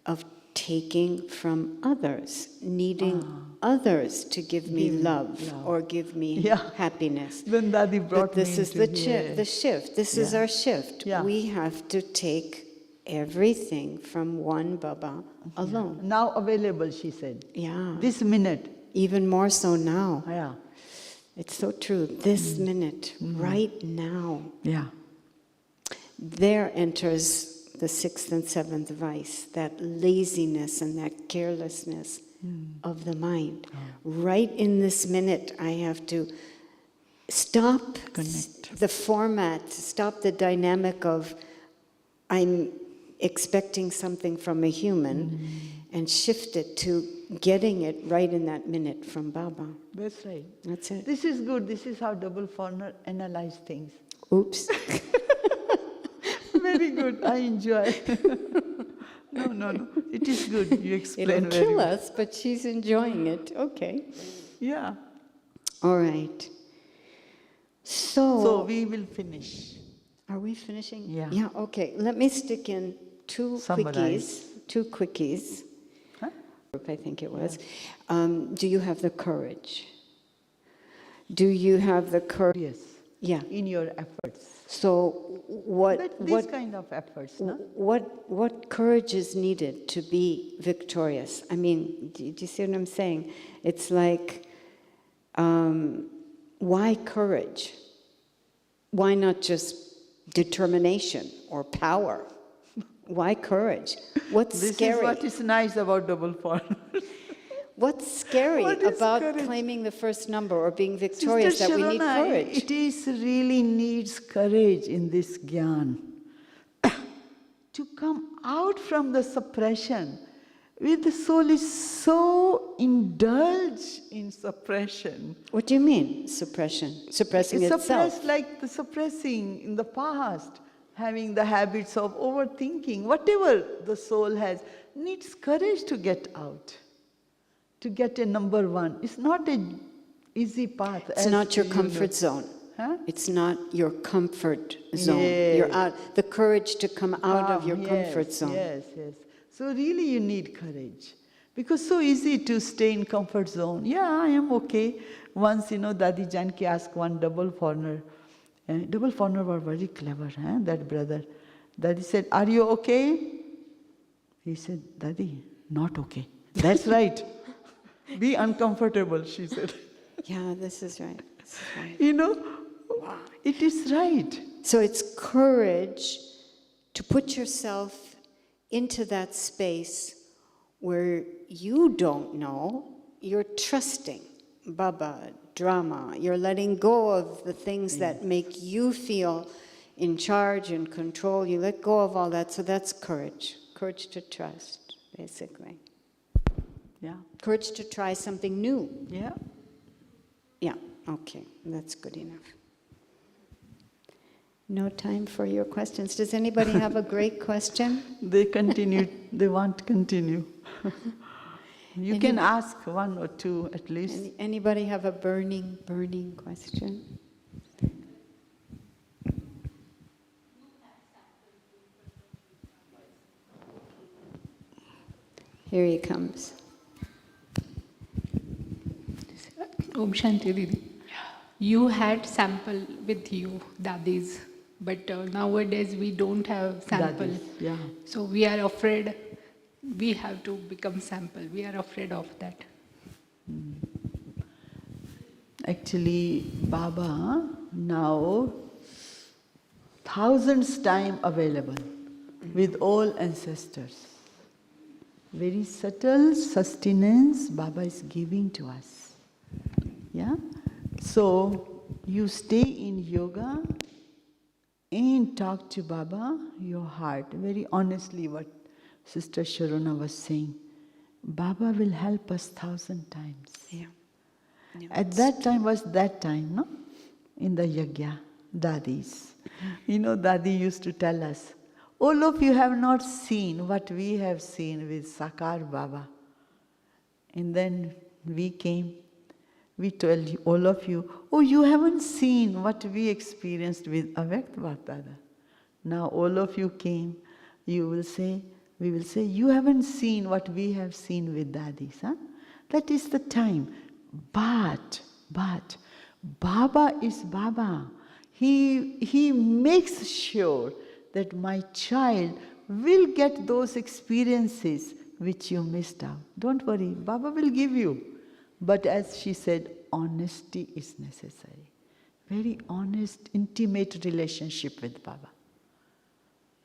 of taking from others, needing others to give me love or give me happiness. When Dadi brought me this is the shift. This is our shift. We have to take everything from one Baba alone. Now available, she said. Yeah. This minute. Even more so now. Yeah. It's so true. This minute, right now. Yeah. There enters the 6th and 7th vice, that laziness and that carelessness of the mind. Right in this minute, I have to stop the format, stop the dynamic of I'm expecting something from a human and shift it to getting it right in that minute from Baba. That's right. That's it. This is good. This is how double foreigner analyze things. Oops. Very good. I enjoy. No. It is good. You explain It'll very kill well. us, but she's enjoying it. Okay. Yeah. All right. So we will finish. Are we finishing? Yeah. Yeah, okay. Let me stick in two quickies. Huh? I think it was. Do you have the courage? Do you have the courage? Yes. Yeah. In your efforts. So These kind of efforts, no? what courage is needed to be victorious? I mean, do you see what I'm saying? It's like, why courage? Why not just determination or power? Why courage? What's scary? This is what is nice about double foreigner. What's scary about claiming the first number or being victorious? Sister that we need Sharona, courage. It is really needs courage in this Gyan. To come out from the suppression, where the soul is so indulged in suppression. What do you mean, suppression? Suppressing itself? Suppressed like the suppressing in the past, having the habits of overthinking. Whatever the soul has, needs courage to get out. To get a number one. It's not an easy path. It's not your comfort zone. Huh? It's not your comfort zone. Yes. You're out. The courage to come out of your comfort zone. Yes. So really you need courage. Because so easy to stay in comfort zone. Yeah, I am okay. Once, Dadi Janki asked one double foreigner. Double foreigner were very clever, that brother. Dadi said, "Are you okay?" He said, "Dadi, not okay." That's right. Be uncomfortable, she said. Yeah, this is right. This is right. It is right. So it's courage to put yourself into that space where you don't know, you're trusting Baba, Brahma, you're letting go of the things that make you feel in charge and control. You let go of all that, so that's courage. Courage to trust, basically. Yeah. Courage to try something new. Yeah. Yeah, okay, that's good enough. No time for your questions. Does anybody have a great question? They want to continue. You can ask one or two at least. Anybody have a burning question? Here he comes. Om Shanti Didi. You had sample with you, Dadis, but nowadays we don't have sample. Dadis, yeah. So we are afraid we have to become sample. We are afraid of that. Actually, Baba now thousands time available with all ancestors. Very subtle sustenance Baba is giving to us. Yeah? So, you stay in yoga and talk to Baba, your heart. Very honestly, what Sister Sharona was saying. Baba will help us 1,000 times. Yeah. Yeah, At that time was that time, no? In the yagya, Dadis. You know, Dadi used to tell us, all of you have not seen what we have seen with Sakar Baba. And then we came, we told you, all of you, oh, you haven't seen what we experienced with Avyakt Bapdada. Now all of you came, you will say, we will say, you haven't seen what we have seen with Dadis. Huh? That is the time. But, Baba is Baba. He makes sure that my child will get those experiences which you missed out. Don't worry, Baba will give you. But as she said, honesty is necessary. Very honest, intimate relationship with Baba.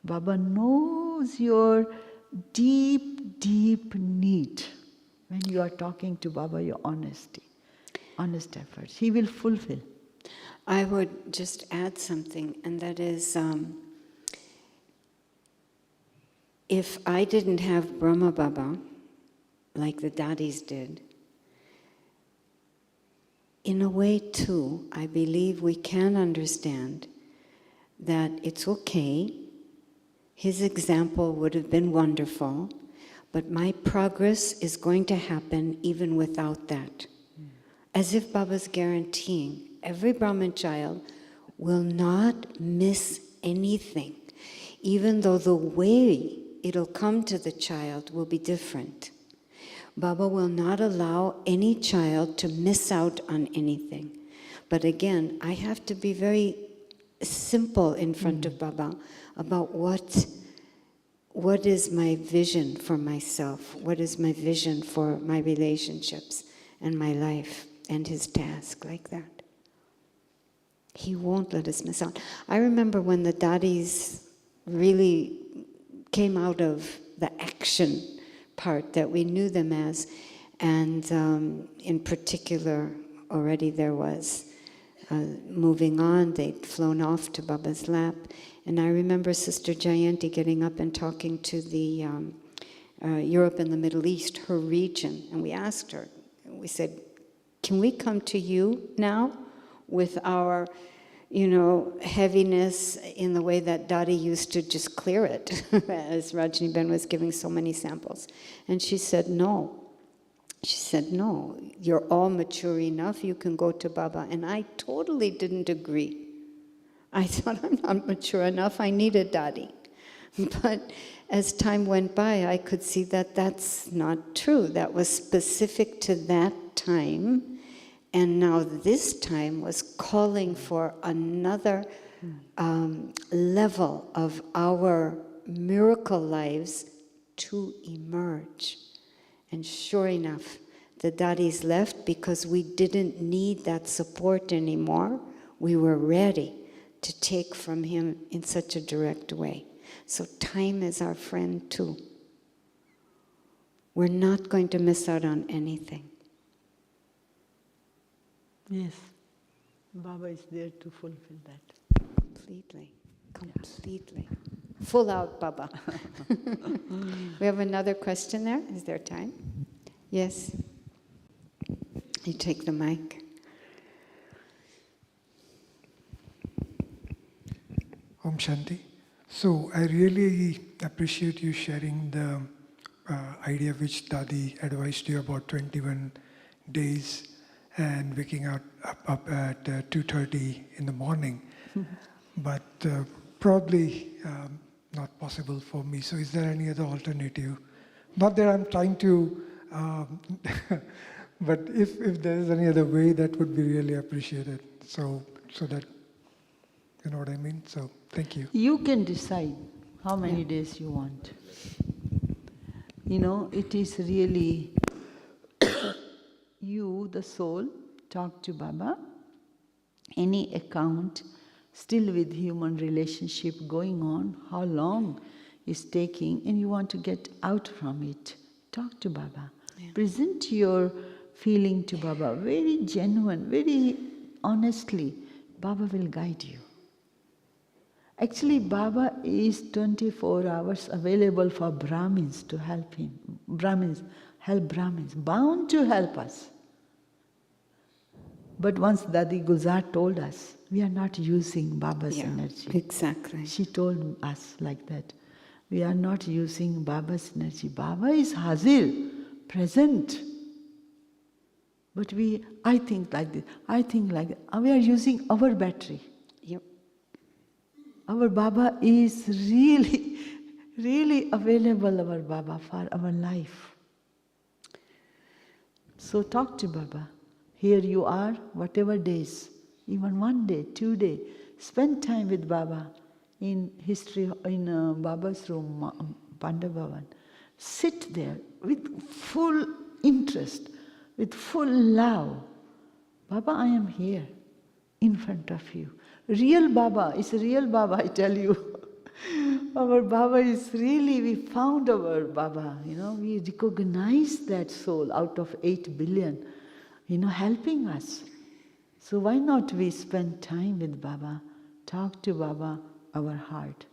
Baba knows your deep, deep need. When you are talking to Baba, your honesty, honest efforts, He will fulfill. I would just add something, and that is, if I didn't have Brahma Baba, like the Dadis did, in a way too, I believe we can understand that it's okay. His example would have been wonderful, but my progress is going to happen even without that. As if Baba's guaranteeing every Brahmin child will not miss anything, even though the way it'll come to the child will be different. Baba will not allow any child to miss out on anything. But again, I have to be very simple in front of Baba about what is my vision for myself, what is my vision for my relationships and my life and his task, like that. He won't let us miss out. I remember when the Dadis really came out of the action part that we knew them as, and in particular, already there was moving on, they'd flown off to Baba's lap, and I remember Sister Jayanti getting up and talking to the Europe and the Middle East, her region, and we asked her, we said, can we come to you now with our, heaviness in the way that Dadi used to just clear it, as Rajni Bhen was giving so many samples. And she said, no. She said, no, you're all mature enough, you can go to Baba. And I totally didn't agree. I thought, I'm not mature enough, I need a Dadi. But as time went by, I could see that that's not true. That was specific to that time. And now this time was calling for another level of our miracle lives to emerge. And sure enough, the Dadis left because we didn't need that support anymore. We were ready to take from him in such a direct way. So time is our friend too. We're not going to miss out on anything. Yes, Baba is there to fulfill that. Completely. Full out, Baba. We have another question there. Is there time? Yes. You take the mic. Om Shanti. So I really appreciate you sharing the idea which Dadi advised you about 21 days and waking up at 2:30 in the morning. But probably not possible for me. So is there any other alternative? Not that I'm trying to, but if there is any other way, that would be really appreciated. So that, you know what I mean? So thank you. You can decide how many days you want. It is really you, the soul, talk to Baba. Any account still with human relationship going on, how long is taking, and you want to get out from it. Talk to Baba. Yeah. Present your feeling to Baba. Very genuine, very honestly. Baba will guide you. Actually, Baba is 24 hours available for Brahmins to help him. Help Brahmins, bound to help us. But once Dadi Gulzar told us, we are not using Baba's energy. Exactly. She told us like that. We are not using Baba's energy. Baba is Hazir, present. But I think like this, we are using our battery. Yep. Our Baba is really, really available, our Baba, for our life. So talk to Baba. Here you are, whatever days, even 1 day, 2 days, spend time with Baba in Baba's room, Pandavavan. Sit there with full interest, with full love. Baba, I am here in front of you. Real Baba is a real Baba, I tell you. Our Baba is really, we found our Baba, we recognize that soul out of 8 billion, helping us. So why not we spend time with Baba, talk to Baba, our heart.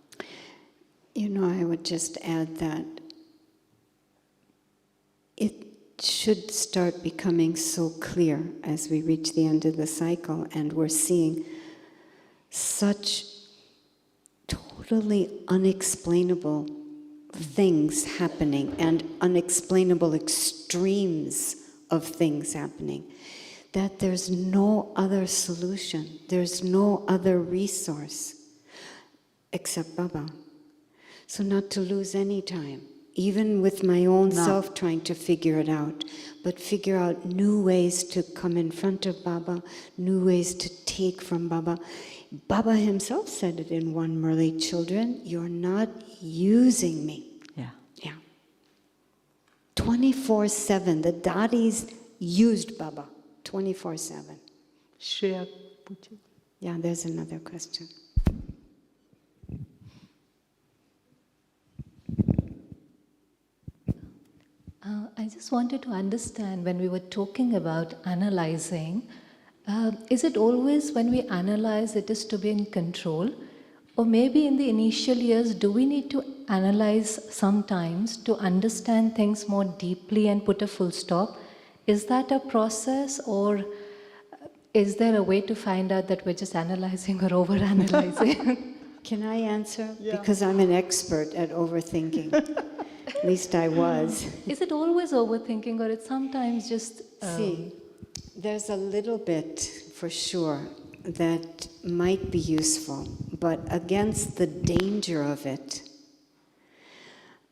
I would just add that it should start becoming so clear as we reach the end of the cycle and we're seeing such totally unexplainable things happening and unexplainable extremes of things happening, that there's no other solution, there's no other resource except Baba. So not to lose any time, even with my own self trying to figure it out, but figure out new ways to come in front of Baba, new ways to take from Baba. Baba himself said it in one Murli, children, you're not using me. Yeah. 24/7, the Dadis used Baba 24/7. Shreya, Yeah, there's another question. I just wanted to understand when we were talking about analyzing, is it always when we analyze it is to be in control? Or maybe in the initial years, do we need to analyze sometimes to understand things more deeply and put a full stop? Is that a process, or is there a way to find out that we're just analyzing or over-analyzing? Can I answer? Yeah. Because I'm an expert at overthinking. At least I was. Is it always overthinking, or it's sometimes just... See, there's a little bit, for sure, that might be useful, but against the danger of it,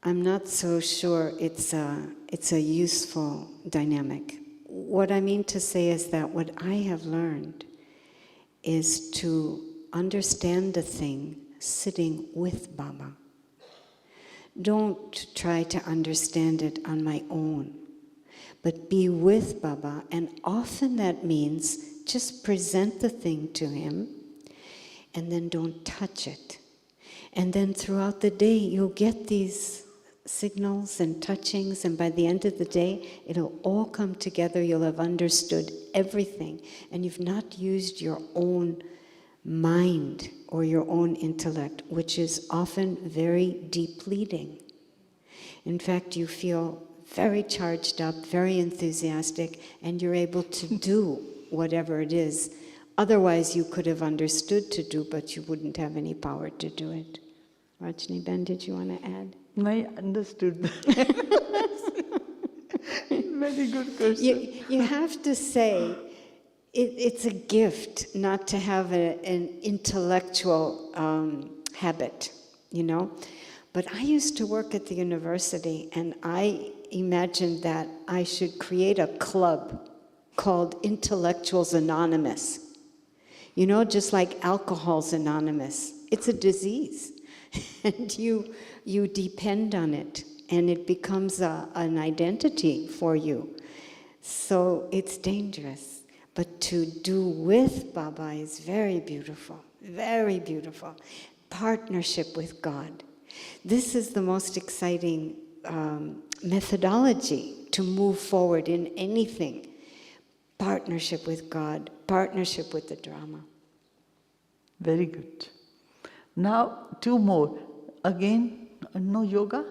I'm not so sure it's a useful dynamic. What I mean to say is that what I have learned is to understand a thing sitting with Baba. Don't try to understand it on my own, but be with Baba, and often that means just present the thing to him and then don't touch it. And then throughout the day you'll get these signals and touchings, and by the end of the day it'll all come together. You'll have understood everything, and you've not used your own mind or your own intellect, which is often very depleting. In fact, you feel very charged up, very enthusiastic, and you're able to do whatever it is. Otherwise, you could have understood to do, but you wouldn't have any power to do it. Rajni Bhen, did you want to add? I understood that. Very good question. You have to say, it's a gift not to have an intellectual habit, But I used to work at the university, and I imagined that I should create a club called Intellectuals Anonymous. Just like Alcohol's Anonymous. It's a disease, and you depend on it, and it becomes an identity for you. So it's dangerous. But to do with Baba is very beautiful, very beautiful. Partnership with God. This is the most exciting methodology to move forward in anything. Partnership with God, partnership with the drama. Very good. Now, 2 more. Again, no yoga?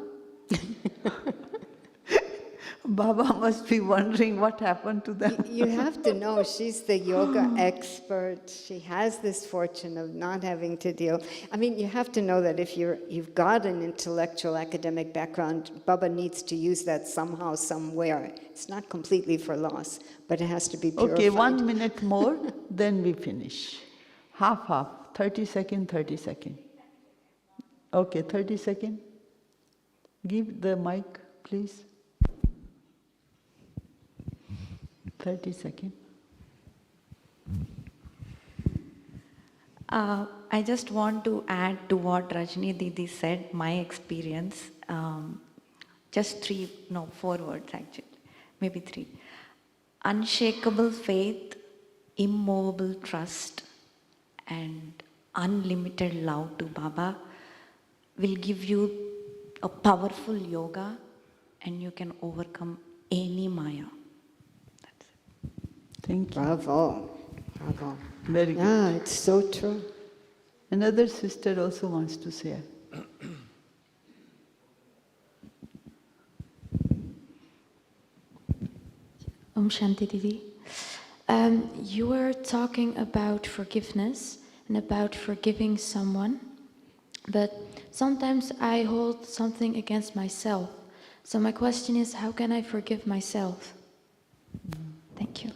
Baba must be wondering what happened to them. You have to know, she's the yoga expert. She has this fortune of not having to deal. I mean, you have to know that if you've got an intellectual academic background, Baba needs to use that somehow, somewhere. It's not completely for loss, but it has to be purified. Okay, 1 minute more, then we finish. Half. 30 second, 30 second. Okay, 30 second. Give the mic, please. 30 second. I just want to add to what Rajni Didi said, my experience. Just 4 words actually, maybe 3. Unshakable faith, immovable trust, and unlimited love to Baba will give you a powerful yoga and you can overcome any Maya. That's it. Thank you. Bravo. Bravo. Very good. Yeah, it's so true. Another sister also wants to say. Om Shanti Didi. You were talking about forgiveness and about forgiving someone, but sometimes I hold something against myself. So my question is, how can I forgive myself? Thank you.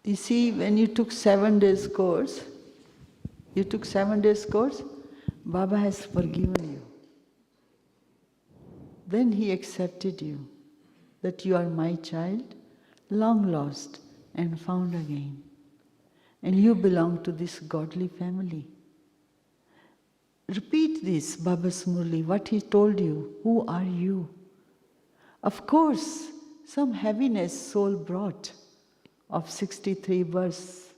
You see, when you took 7 days course, Baba has forgiven you. Then he accepted you, that you are my child, long lost and found again. And you belong to this godly family. Repeat this, Baba's Murli, what he told you. Who are you? Of course, some heaviness soul brought of 63 births.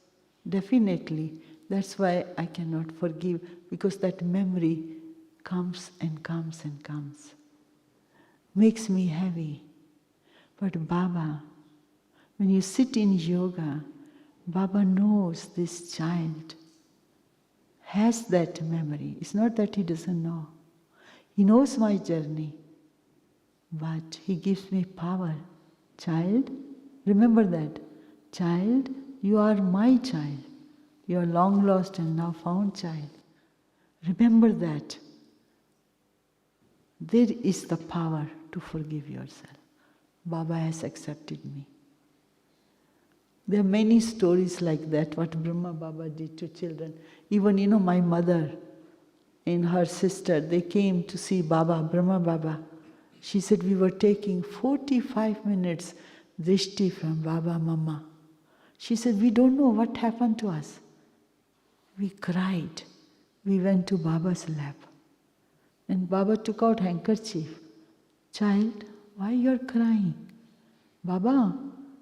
Definitely. That's why I cannot forgive, because that memory comes and comes and comes. Makes me heavy. But Baba, when you sit in yoga, Baba knows this child has that memory. It's not that he doesn't know. He knows my journey, but he gives me power. Child, remember that. Child, you are my child. You are long lost and now found child. Remember that. There is the power to forgive yourself. Baba has accepted me. There are many stories like that, what Brahma Baba did to children. Even, my mother and her sister, they came to see Baba, Brahma Baba. She said, we were taking 45 minutes drishti from Baba Mama. She said, we don't know what happened to us. We cried. We went to Baba's lap. And Baba took out handkerchief. Child, why you're crying? Baba,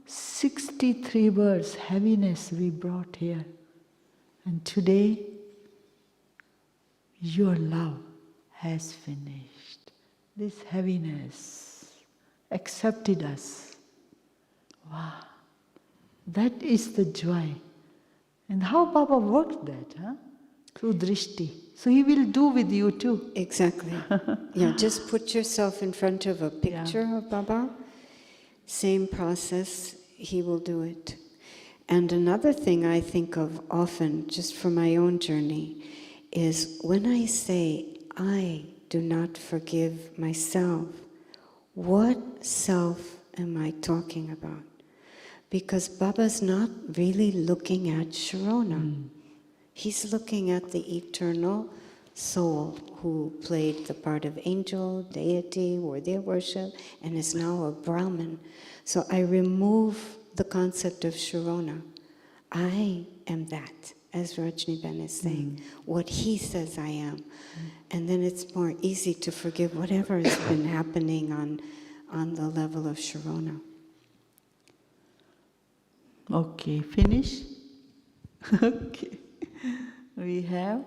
63 births, heaviness we brought here. And today, your love has finished. This heaviness accepted us. Wow. That is the joy. And how Baba worked that, through drishti. So he will do with you too. Exactly. Just put yourself in front of a picture of Baba. Same process, he will do it. And another thing I think of often, just for my own journey, is when I say, I do not forgive myself, what self am I talking about? Because Baba's not really looking at Sharona. He's looking at the eternal soul who played the part of angel, deity, worthy of worship, and is now a Brahmin. So I remove the concept of Sharona. I am that, as Rajni Bhen is saying, what he says I am. And then it's more easy to forgive whatever has been happening on the level of Sharona. Okay, finish? Okay. We have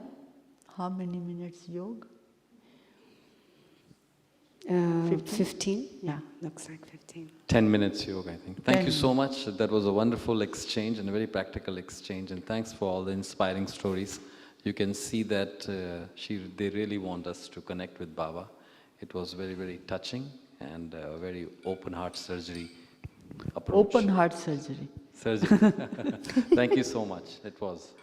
how many minutes yoga? 15? Yeah. Looks like 15. 10 minutes yoga, I think. Thank 10 you so much. That was a wonderful exchange and a very practical exchange. And thanks for all the inspiring stories. You can see that they really want us to connect with Baba. It was very, very touching and a very open heart surgery approach. Open heart surgery. Surgery. Thank you so much. It was.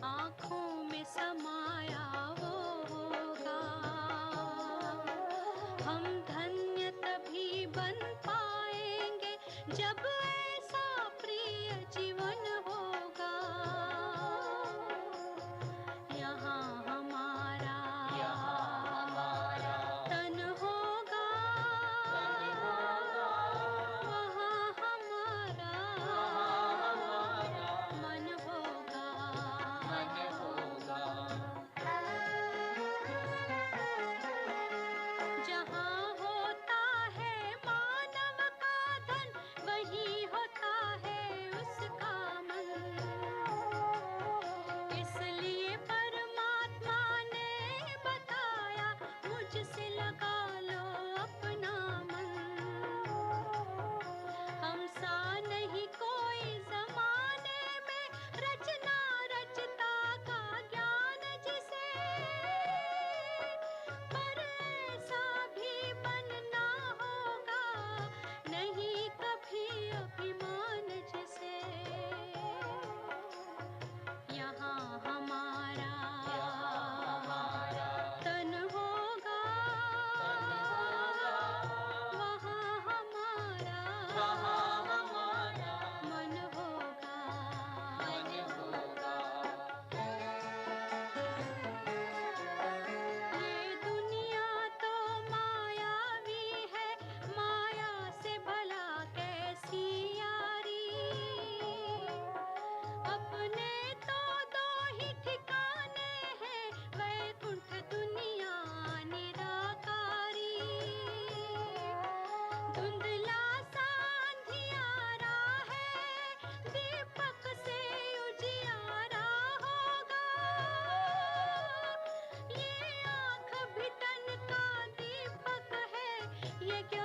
आँखों में समाया वो होगा। हम धन्य तभी बन पाएंगे जब ऐसा प्रिय जीवन होगा। यहाँ हमारा तन होगा, वहाँ हमारा मन होगा। जहाँ होता है मानव का धन, वहीं होता है उसका मन। इसलिए परमात्मा ने बताया, मुझसे लगा लो अपना मन। हम सा नहीं कोई जमाने में, रचना रचता का ज्ञान जिसे, पर ऐसा भी बनना होगा, नहीं कभी अभिमान जिसे। यहाँ हमारा तन होगा, वहाँ हमारा मन होगा। ये दुनिया तो मायावी है, माया से भला कैसी यारी। अपने तो दो ही ठिकाने हैं, वैकुंठ दुनिया निराकारी। धुंधला सा अंधियारा है, दीपक से उजियारा होगा। ये आँख भी तन का दीपक है, ये ज्ञान